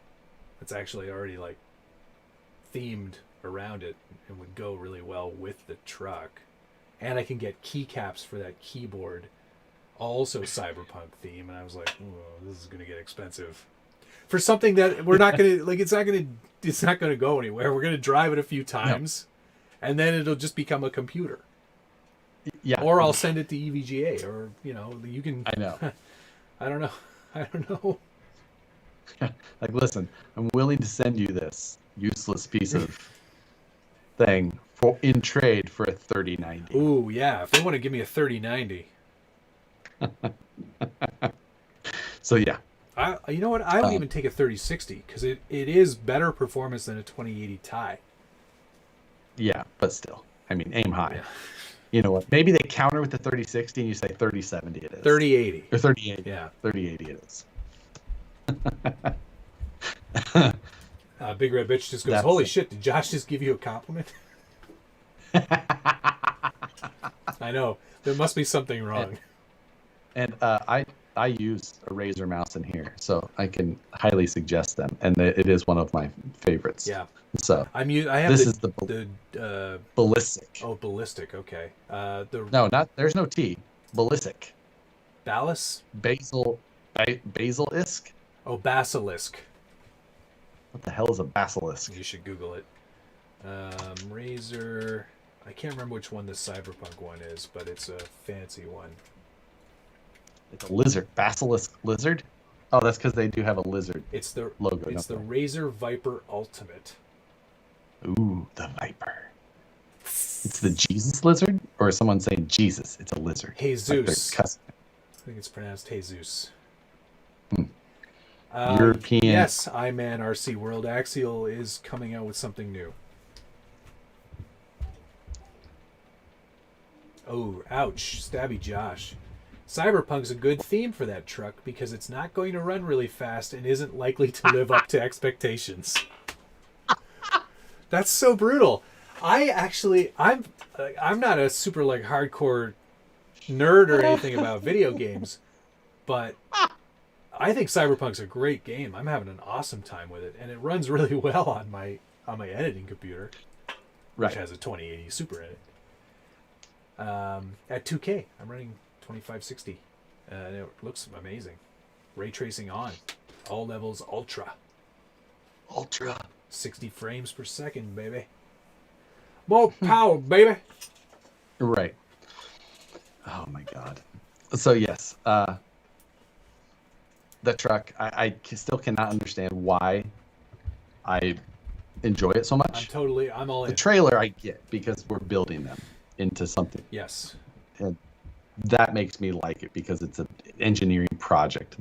that's actually already themed around it and would go really well with the truck. And I can get keycaps for that keyboard, also cyberpunk theme. And I was like, whoa, this is going to get expensive for something that we're not going to it's not going to go anywhere. We're going to drive it a few times and then it'll just become a computer. Yeah. Or I'll send it to EVGA, or, you can, I know. I don't know. Listen, I'm willing to send you this useless piece of thing in trade for a 3090. Ooh, yeah. If they want to give me a 3090. So yeah. You know what? I would even take a 3060 because it is better performance than a 2080 Ti. Yeah, but still, I mean, aim high. Yeah. You know what? Maybe they counter with the 3060 and you say 3070 it is. 3080. Or 3080. Yeah. 3080 it is. Big Red Bitch just goes, That's holy it. shit, did Josh just give you a compliment? I know. There must be something wrong. And I use a Razer mouse in here, so I can highly suggest them, and it is one of my favorites. Yeah. So I have this the, is the ballistic. Oh, ballistic. Okay. There's no T. Ballistic. Ballast? Basilisk. Oh, basilisk. What the hell is a basilisk? You should Google it. Razer. I can't remember which one this Cyberpunk one is, but it's a fancy one. It's a lizard. Basilisk lizard? Oh, that's because they do have a lizard logo. It's the Razer Viper Ultimate. Ooh, the Viper. It's the Jesus lizard? Or is someone saying Jesus? It's a lizard. Jesus. I think it's pronounced Jesus. European. Yes, iMan RC World Axial is coming out with something new. Oh, ouch. Stabby Josh. Cyberpunk's a good theme for that truck because it's not going to run really fast and isn't likely to live up to expectations. That's so brutal. I'm not a super like hardcore nerd or anything about video games, but I think Cyberpunk's a great game. I'm having an awesome time with it, and it runs really well on my editing computer, which has a 2080 Super Edit. At 2K, I'm running 2560, and it looks amazing. Ray tracing on, all levels, ultra, 60 frames per second, baby. More power, baby. Right. Oh my god. So yes, the truck. I still cannot understand why I enjoy it so much. I'm all in. The trailer I get because we're building them into something. Yes. And that makes me like it because it's an engineering project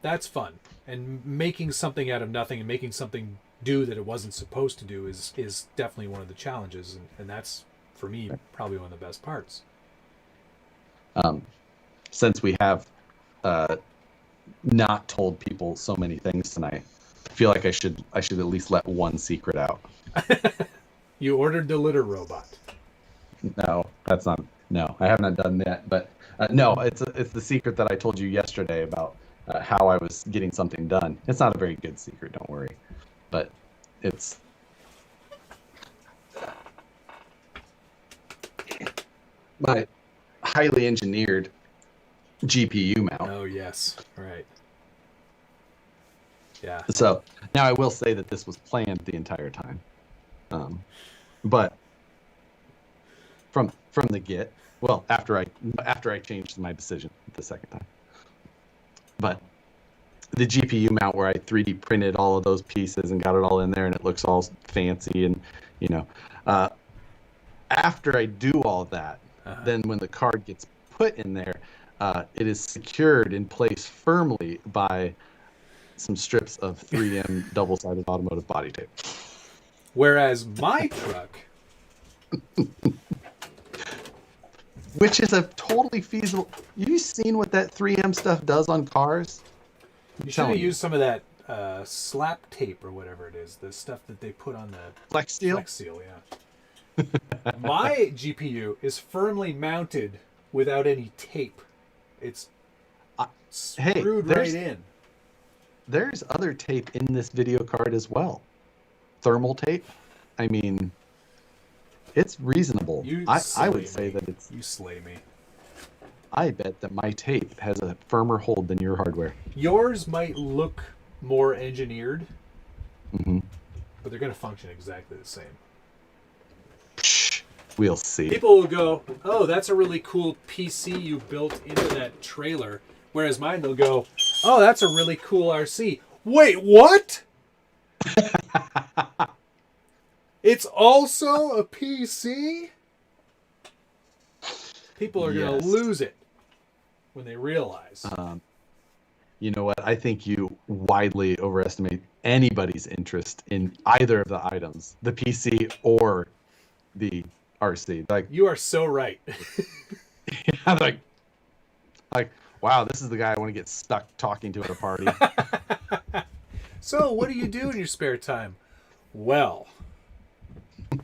that's fun. And making something out of nothing and making something do that it wasn't supposed to do is definitely one of the challenges, and that's for me probably one of the best parts. Since we have not told people so many things tonight, I feel like I should at least let one secret out. You ordered the litter robot. No, that's not. No, I have not done that. But no, it's the secret that I told you yesterday about how I was getting something done. It's not a very good secret, don't worry. But it's my highly engineered GPU mount. Oh yes, right. Yeah. So now I will say that this was planned the entire time, but from the get. Well, after I changed my decision the second time. But the GPU mount where I 3D printed all of those pieces and got it all in there and it looks all fancy and after I do all that, then when the card gets put in there, it is secured in place firmly by some strips of 3M double-sided automotive body tape. Whereas my truck, which is a totally feasible. You seen what that 3M stuff does on cars? You should have used some of that slap tape or whatever it is, the stuff that they put on the Flex Seal. Flex Seal, yeah. My GPU is firmly mounted without any tape. It's screwed right in. There's other tape in this video card as well. Thermal tape. I mean, it's reasonable. I would say that it's... You slay me. I bet that my tape has a firmer hold than your hardware. Yours might look more engineered, but they're going to function exactly the same. We'll see. People will go, oh, that's a really cool PC you built into that trailer. Whereas mine, they'll go, oh, that's a really cool RC. Wait, what? It's also a PC? People are going to lose it. when they realize. You know what? I think you widely overestimate anybody's interest in either of the items, the PC or the RC. Like, you are so right. like, wow, this is the guy I want to get stuck talking to at a party. So, what do you do in your spare time? Well,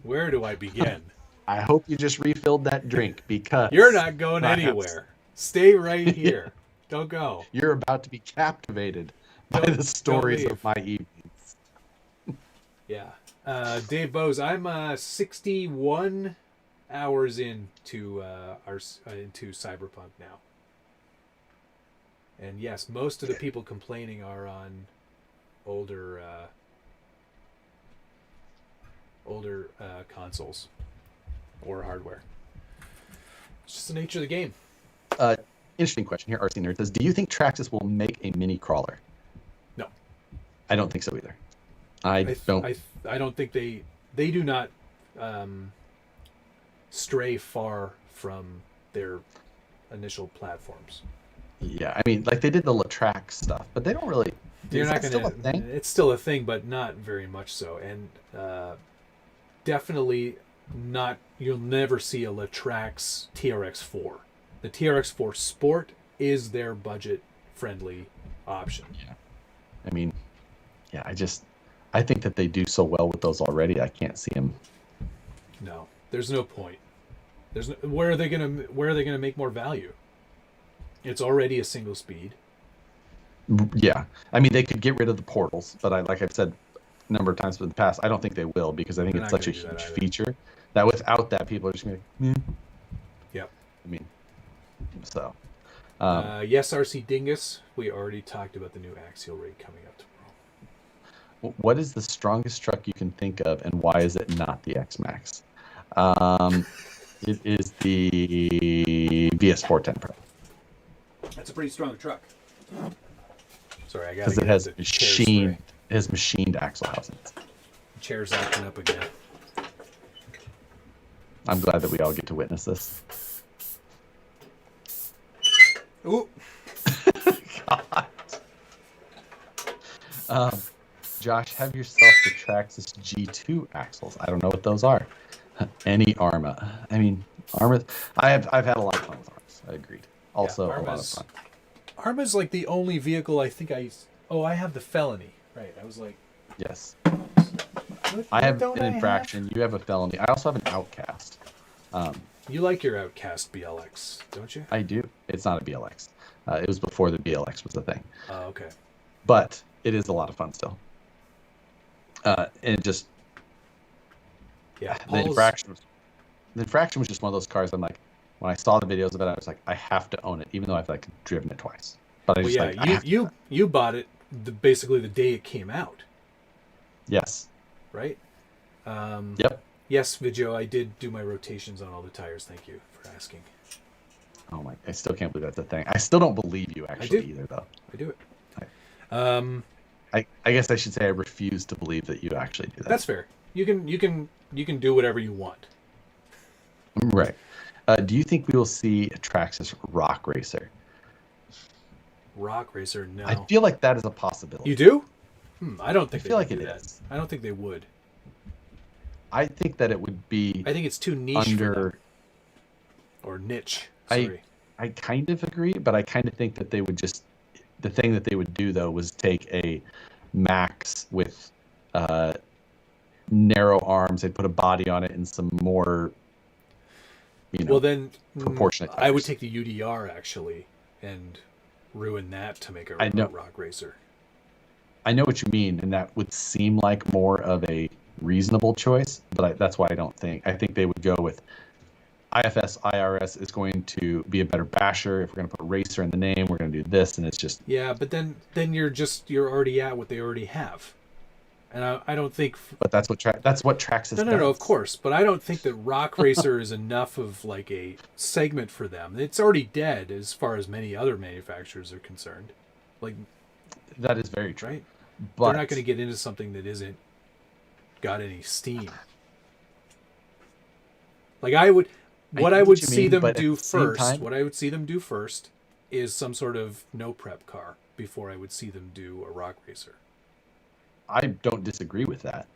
where do I begin? I hope you just refilled that drink because You're not going anywhere. Stay right here. Don't go. You're about to be captivated by the stories of my evenings. Yeah. Dave Bose, I'm 61 hours into into Cyberpunk now. And yes, most of the people complaining are on older consoles or hardware. It's just the nature of the game. Interesting question here. RC Nerd says, do you think Traxxas will make a mini crawler? No. I don't think so either. I don't think they do not stray far from their initial platforms. Yeah, I mean, like they did the Latrax stuff, but they don't really. You're not still a thing? It's still a thing, but not very much so, and definitely not. You'll never see a Latrax TRX4. The TRX4 Sport is their budget-friendly option. Yeah, I mean, yeah, I think that they do so well with those already. I can't see them. No, there's no point. Where are they gonna make more value? It's already a single speed. Yeah, I mean, they could get rid of the portals, but like I've said a number of times in the past, I don't think they will because I think it's such a huge feature that without that, people are just going to. Yep. I mean, so. Yes, RC Dingus. We already talked about the new axial rig coming up tomorrow. What is the strongest truck you can think of, and why is it not the X-Max? It is the VS410 Pro. That's a pretty strong truck. Sorry, I got because it has machined axle housings. Chair's acting up again. I'm glad that we all get to witness this. Ooh. God. Josh, have yourself the Traxxas G2 axles. I don't know what those are. Any Arma. I mean, Arma. I've had a lot of fun with Armas. I agreed. Also, a lot of fun. Arma's like the only vehicle I think I have the Felony. Right. I was like. Yes. I have an infraction. You have a felony. I also have an Outcast. You like your Outcast BLX, don't you? I do. It's not a BLX. It was before the BLX was a thing. Oh, okay. But it is a lot of fun still. And it just... Yeah. The infraction was just one of those cars I'm like, when I saw the videos of it, I was like, I have to own it, even though I've like driven it twice. But I just you bought it basically the day it came out. Yes. Right? Yep. Yes, Vidjo, I did do my rotations on all the tires. Thank you for asking. Oh my! I still can't believe that's a thing. I still don't believe you actually either, though. I do it. I guess I should say I refuse to believe that you actually do that. That's fair. You can do whatever you want. Right. Do you think we will see a Traxxas Rock Racer? Rock Racer? No. I feel like that is a possibility. You do? I don't think. I feel like it is. I don't think they would. I think that it would be. I think it's too niche for them. Or niche. Sorry. I kind of agree, but I kind of think that they would just. The thing that they would do though was take a Max with narrow arms. They'd put a body on it and some more. Well, then proportionate. I would take the UDR actually and ruin that to make a Rock Racer. I know what you mean, and that would seem like more of a reasonable choice, but that's why I don't think. I think they would go with IFS IRS is going to be a better basher. If we're going to put racer in the name, we're going to do this, and it's just. Yeah, but then you're already at what they already have, and I don't think. But that's what Traxxas does. No, of course, but I don't think that Rock Racer is enough of like a segment for them. It's already dead as far as many other manufacturers are concerned. Like. That is very true. Right? But they're not going to get into something that isn't got any steam. Like I would see them do first is some sort of no prep car before I would see them do a rock racer. I don't disagree with that,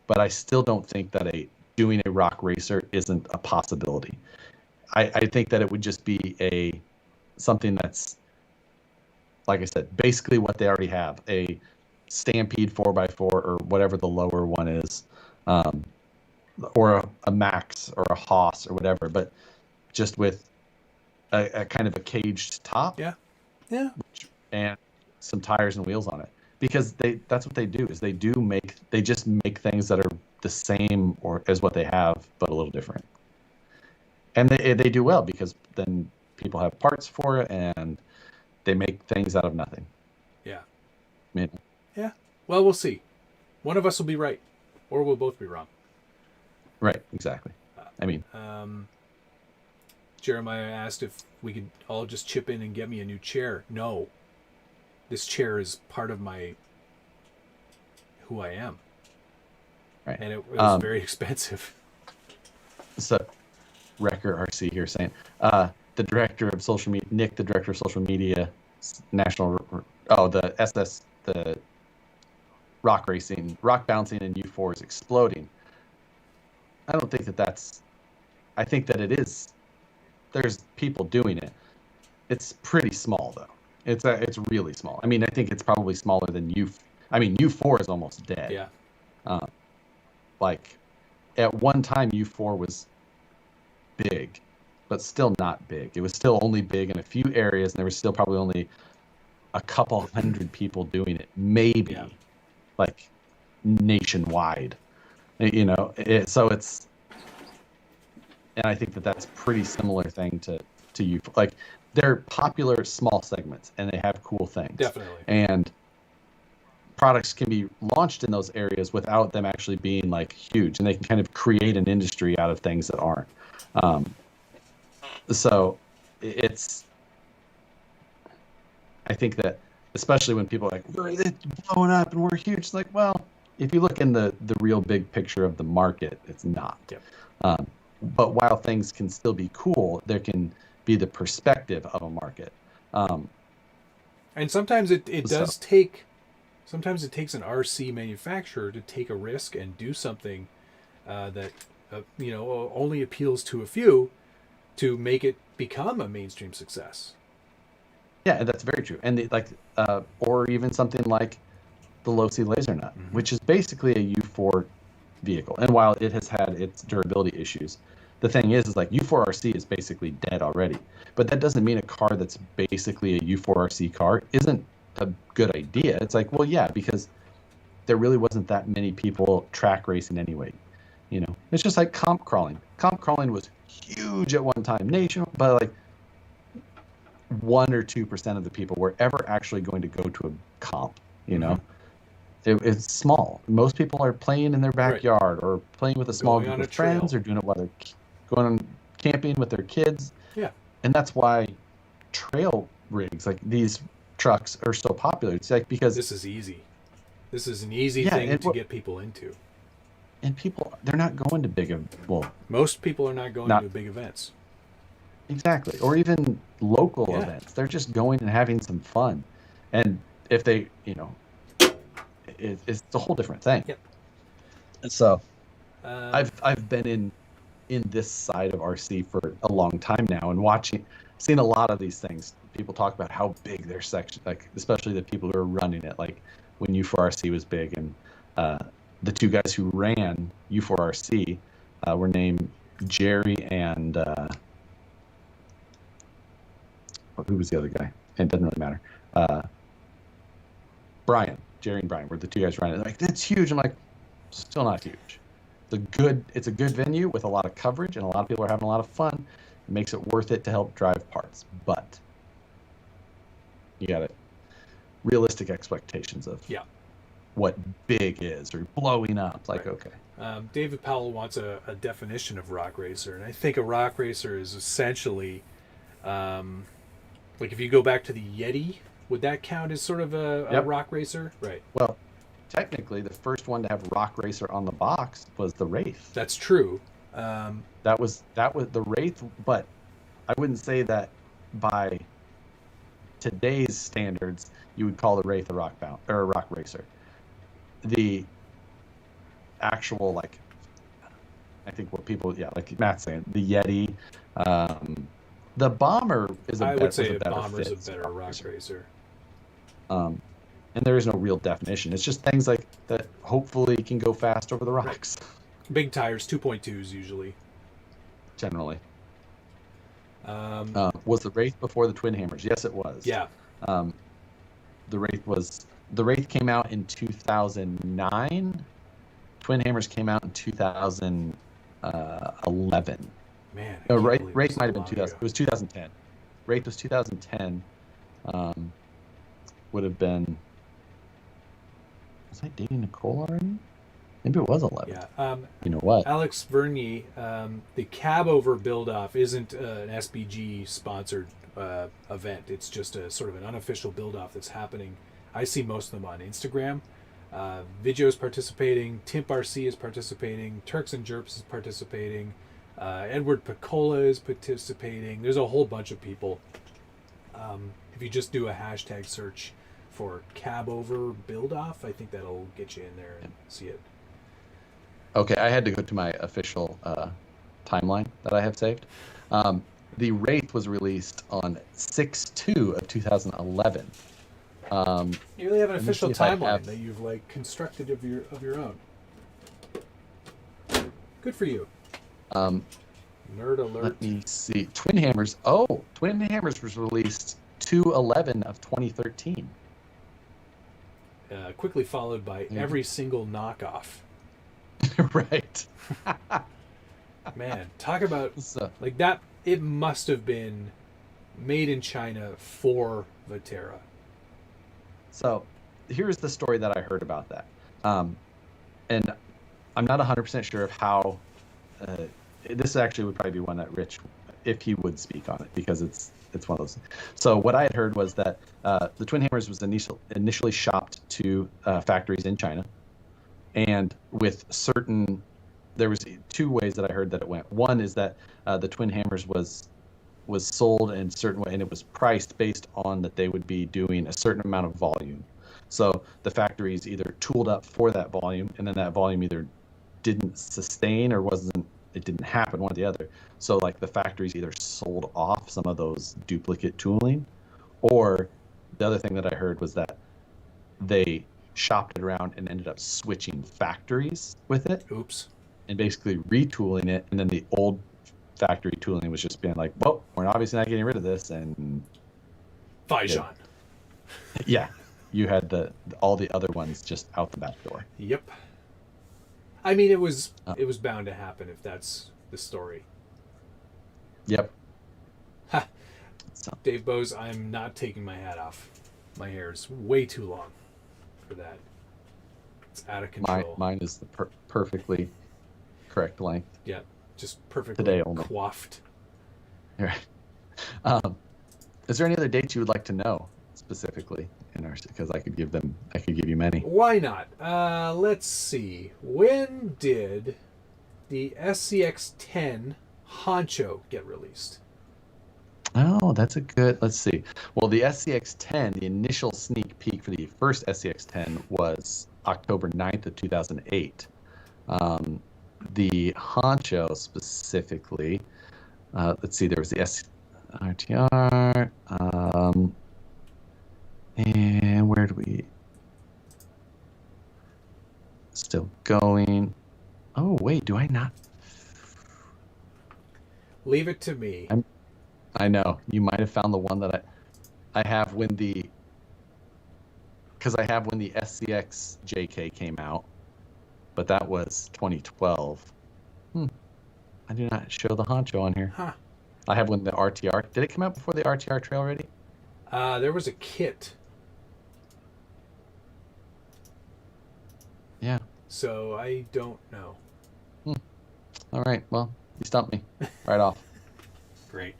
but I still don't think that doing a rock racer isn't a possibility. I think that it would just be something that's, like I said, basically what they already have, a Stampede 4x4 or whatever the lower one is, or a Max or a Haas or whatever, but just with a kind of a caged top. Yeah. And some tires and wheels on it, because that's what they do, is they just make things that are the same or as what they have, but a little different. And they do well, because then people have parts for it and they make things out of nothing. Yeah. I Yeah. Well, we'll see. One of us will be right, or we'll both be wrong. Right. Exactly. Jeremiah asked if we could all just chip in and get me a new chair. No. This chair is part of who I am. Right. And it was very expensive. So, Wrecker RC here saying, the director of social media, Nick, the director of social media, the rock racing, rock bouncing, and U4 is exploding. I don't think I think that it is. There's people doing it. It's pretty small though. It's really small. I mean, I think it's probably smaller than U4 is almost dead. Yeah. Like at one time U4 was big, but still not big. It was still only big in a few areas, and there was still probably only a couple hundred people doing it, maybe, like nationwide. So it's, and I think that's pretty similar thing to U4. Like, they're popular small segments, and they have cool things. Definitely. And products can be launched in those areas without them actually being like huge, and they can kind of create an industry out of things that aren't. So it's, I think that especially when people are like, it's blowing up and we're huge, it's like, well, if you look in the real big picture of the market, it's not. Yep. But while things can still be cool, there can be the perspective of a market. And sometimes it takes an RC manufacturer to take a risk and do something that only appeals to a few, to make it become a mainstream success. Yeah, and that's very true. And or even something like the low-C laser nut, which is basically a U4 vehicle. And while it has had its durability issues, the thing is like U4RC is basically dead already. But that doesn't mean a car that's basically a U4RC car isn't a good idea. It's like, well, yeah, because there really wasn't that many people track racing anyway. It's just like comp crawling. Comp crawling was huge at one time, but like 1 or 2% of the people were ever actually going to go to a comp. It's small. Most people are playing in their backyard, or playing with a small group of friends, or doing it while they're going on camping with their kids. Yeah. And that's why trail rigs, like these trucks, are so popular. It's like, because this is easy. This is an easy thing to get people into. And people, they're not going to most people are not going to big events. Exactly. Or even local events. They're just going and having some fun. And if they, it's a whole different thing. Yep. And so I've been in this side of RC for a long time now, and seen a lot of these things. People talk about how big their section, like especially the people who are running it, like when U4RC was big, and the two guys who ran U4RC were named Jerry and who was the other guy? It doesn't really matter. Brian. Jerry and Brian were the two guys running it. They're like, that's huge. I'm like, still not huge. It's a good venue with a lot of coverage, and a lot of people are having a lot of fun. It makes it worth it to help drive parts. But you got realistic expectations of what big is, or blowing up. Like, okay. David Powell wants a definition of rock racer, and I think a rock racer is essentially, like if you go back to the Yeti, would that count as sort of a rock racer? Right. Well, technically, the first one to have rock racer on the box was the Wraith. That's true. That was the Wraith, but I wouldn't say that by today's standards, you would call the Wraith a rock racer. The actual, like, I think what people, like Matt's saying, the Yeti, the Bomber I would say a better Bomber's fit a better rock racer. And there is no real definition. It's just things like that hopefully can go fast over the rocks. Big tires, 2.2s usually. Generally. Was the Wraith before the Twin Hammers? Yes, it was. Yeah. The Wraith came out in 2009. Twin Hammers came out in 2011. Man, Wraith might have been 2000. It was 2010. Wraith was 2010. Would have been. Was I dating Nicole already? Maybe it was 11. Yeah. You know what? Alex Vernier, the Takeover build-off isn't an SBG sponsored event. It's just a sort of an unofficial build-off that's happening. I see most of them on Instagram. Video is participating. Timp RC is participating. Turks and Jerps is participating. Edward Picola is participating. There's a whole bunch of people. If you just do a hashtag search for Takeover build-off, I think that'll get you in there and see it. Okay, I had to go to my official timeline that I have saved. The Wraith was released on 6/2 of 2011. You really have an official timeline that you've like constructed of your own. Good for you. Nerd alert. Let me see. Twin Hammers. Oh, Twin Hammers was released 2/11 of 2013. Quickly followed by every single knockoff. Right. Man, talk about like that. It must have been made in China for Vatera. So here's the story that I heard about that. And I'm not 100% sure of how. This actually would probably be one that Rich, if he would speak on it, because it's one of those. So what I had heard was that the Twin Hammers was initially shopped to factories in China, and with certain, there was two ways that I heard that it went. One is that the Twin Hammers was sold in a certain way, and it was priced based on that they would be doing a certain amount of volume. So the factories either tooled up for that volume, and then that volume either didn't sustain or it didn't happen, one or the other. So like the factories either sold off some of those duplicate tooling, or the other thing that I heard was that they shopped it around and ended up switching factories with it. Oops. And basically retooling it, and then the old factory tooling was just being like, well, we're obviously not getting rid of this, and Faijan. Yeah, you had all the other ones just out the back door. Yep. I mean, it was bound to happen if that's the story. Yep. Ha. So. Dave Bose, I'm not taking my hat off. My hair is way too long for that. It's out of control. Mine is the perfectly correct length. Yeah, just perfectly today only. Coiffed. Right. Is there any other dates you would like to know specifically in our? Because I could give you many. Why not? Let's see. When did the SCX-10 Honcho get released? Oh, that's a good. Let's see. Well, the SCX-10, the initial sneak peek for the first SCX-10 was October 9th of 2008. The Honcho specifically, let's see, there was the RTR, and where do we, still going. Oh, wait, do I not? Leave it to me. I know, you might have found the one that I have when the SCX JK came out, but that was 2012. I do not show the Honcho on here. Huh. I have when the RTR. Did it come out before the RTR Trail Ready? There was a kit. Yeah. So I don't know. All right. Well, you stumped me right off. Great.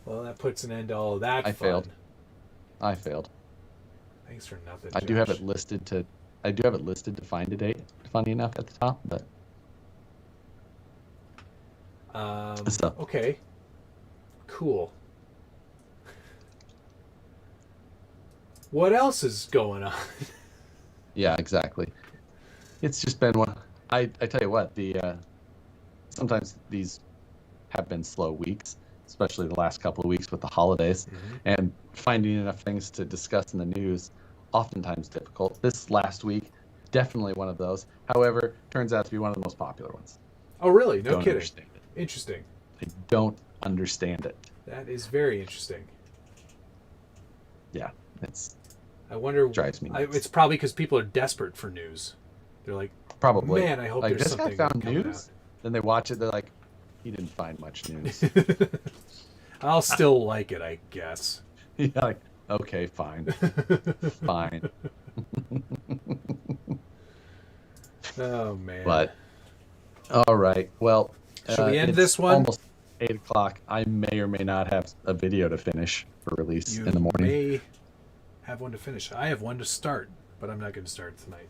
Well, that puts an end to all of that. I failed. Thanks for nothing. I do have it listed to find a date. Funny enough, at the top, but. Okay. Cool. what else is going on? Yeah, exactly. It's just been one. I tell you what, sometimes these have been slow weeks, especially the last couple of weeks with the holidays, and finding enough things to discuss in the news, oftentimes difficult. This last week, definitely one of those. However, turns out to be one of the most popular ones. Oh, really? No Don't kidding. understand it. Interesting. I don't understand it. That is very interesting. Yeah, I wonder. Drives me nuts. It's probably because people are desperate for news. They're like, probably. man, I hope like, there's this something guy found coming news. Then they watch it. They're like, he didn't find much news. out. I'll still like it, I guess. Yeah, like, okay, fine, fine. Oh man. But all right, well, Shall we end it's this one? Almost 8:00. I may or may not have a video to finish for release in the morning. You may have one to finish. I have one to start, but I'm not going to start tonight.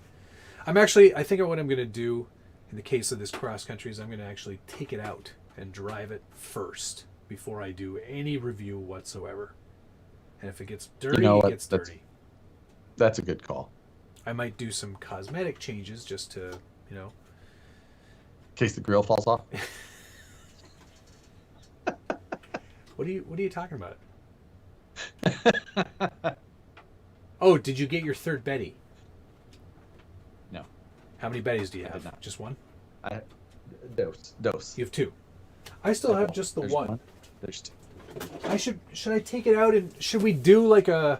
I think what I'm going to do in the case of this cross country is I'm going to actually take it out and drive it first before I do any review whatsoever. And if it gets dirty, it gets dirty. That's a good call. I might do some cosmetic changes just to, in case the grill falls off. What are you talking about? Oh, did you get your third Betty? No. How many Bettys do you I have? did not. Just one? Dose. You have two. I still have just the There's one. There's two. Should I take it out and should we do like an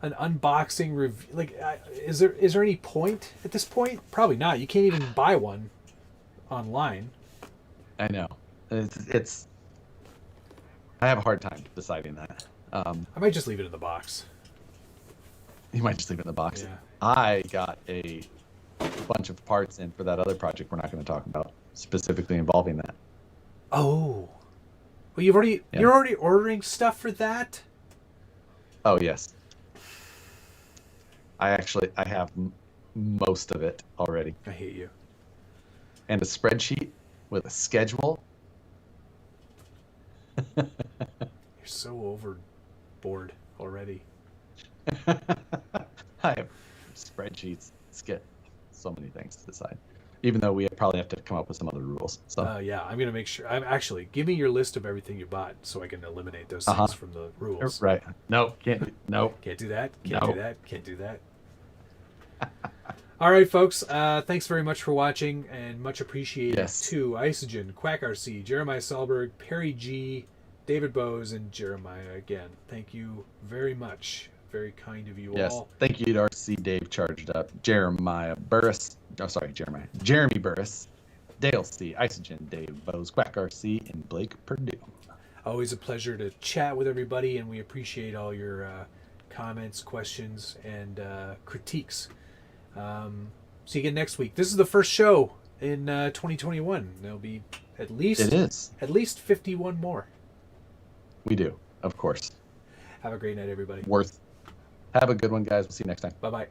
unboxing review? Like, is there any point at this point? Probably not. You can't even buy one online. I know. It's. I have a hard time deciding that. I might just leave it in the box. You might just leave it in the box. Yeah. I got a bunch of parts in for that other project we're not going to talk about, specifically involving that. Oh. Well, you're already ordering stuff for that? Oh, yes. I have most of it already. I hate you. And a spreadsheet with a schedule. You're so overboard already. I have spreadsheets. Get so many things to decide. Even though we probably have to come up with some other rules. So yeah, I'm gonna make sure. Give me your list of everything you bought so I can eliminate those things from the rules. Right. No, can't do that. Can't do that. All right, folks. Thanks very much for watching, and much appreciated to Isogen, Quack RC, Jeremiah Solberg, Perry G, David Bowes, and Jeremiah again. Thank you very much. Very kind of you all. Thank you to RC Dave Charged Up, Jeremy Burris, Dale C, Isogen, Dave Bowes, Quack RC, and Blake Purdue. Always a pleasure to chat with everybody, and we appreciate all your comments, questions, and critiques. See you again next week. This is the first show in 2021. There'll be at least 51 more. We do, of course. Have a great night, everybody. Have a good one, guys. We'll see you next time. Bye-bye.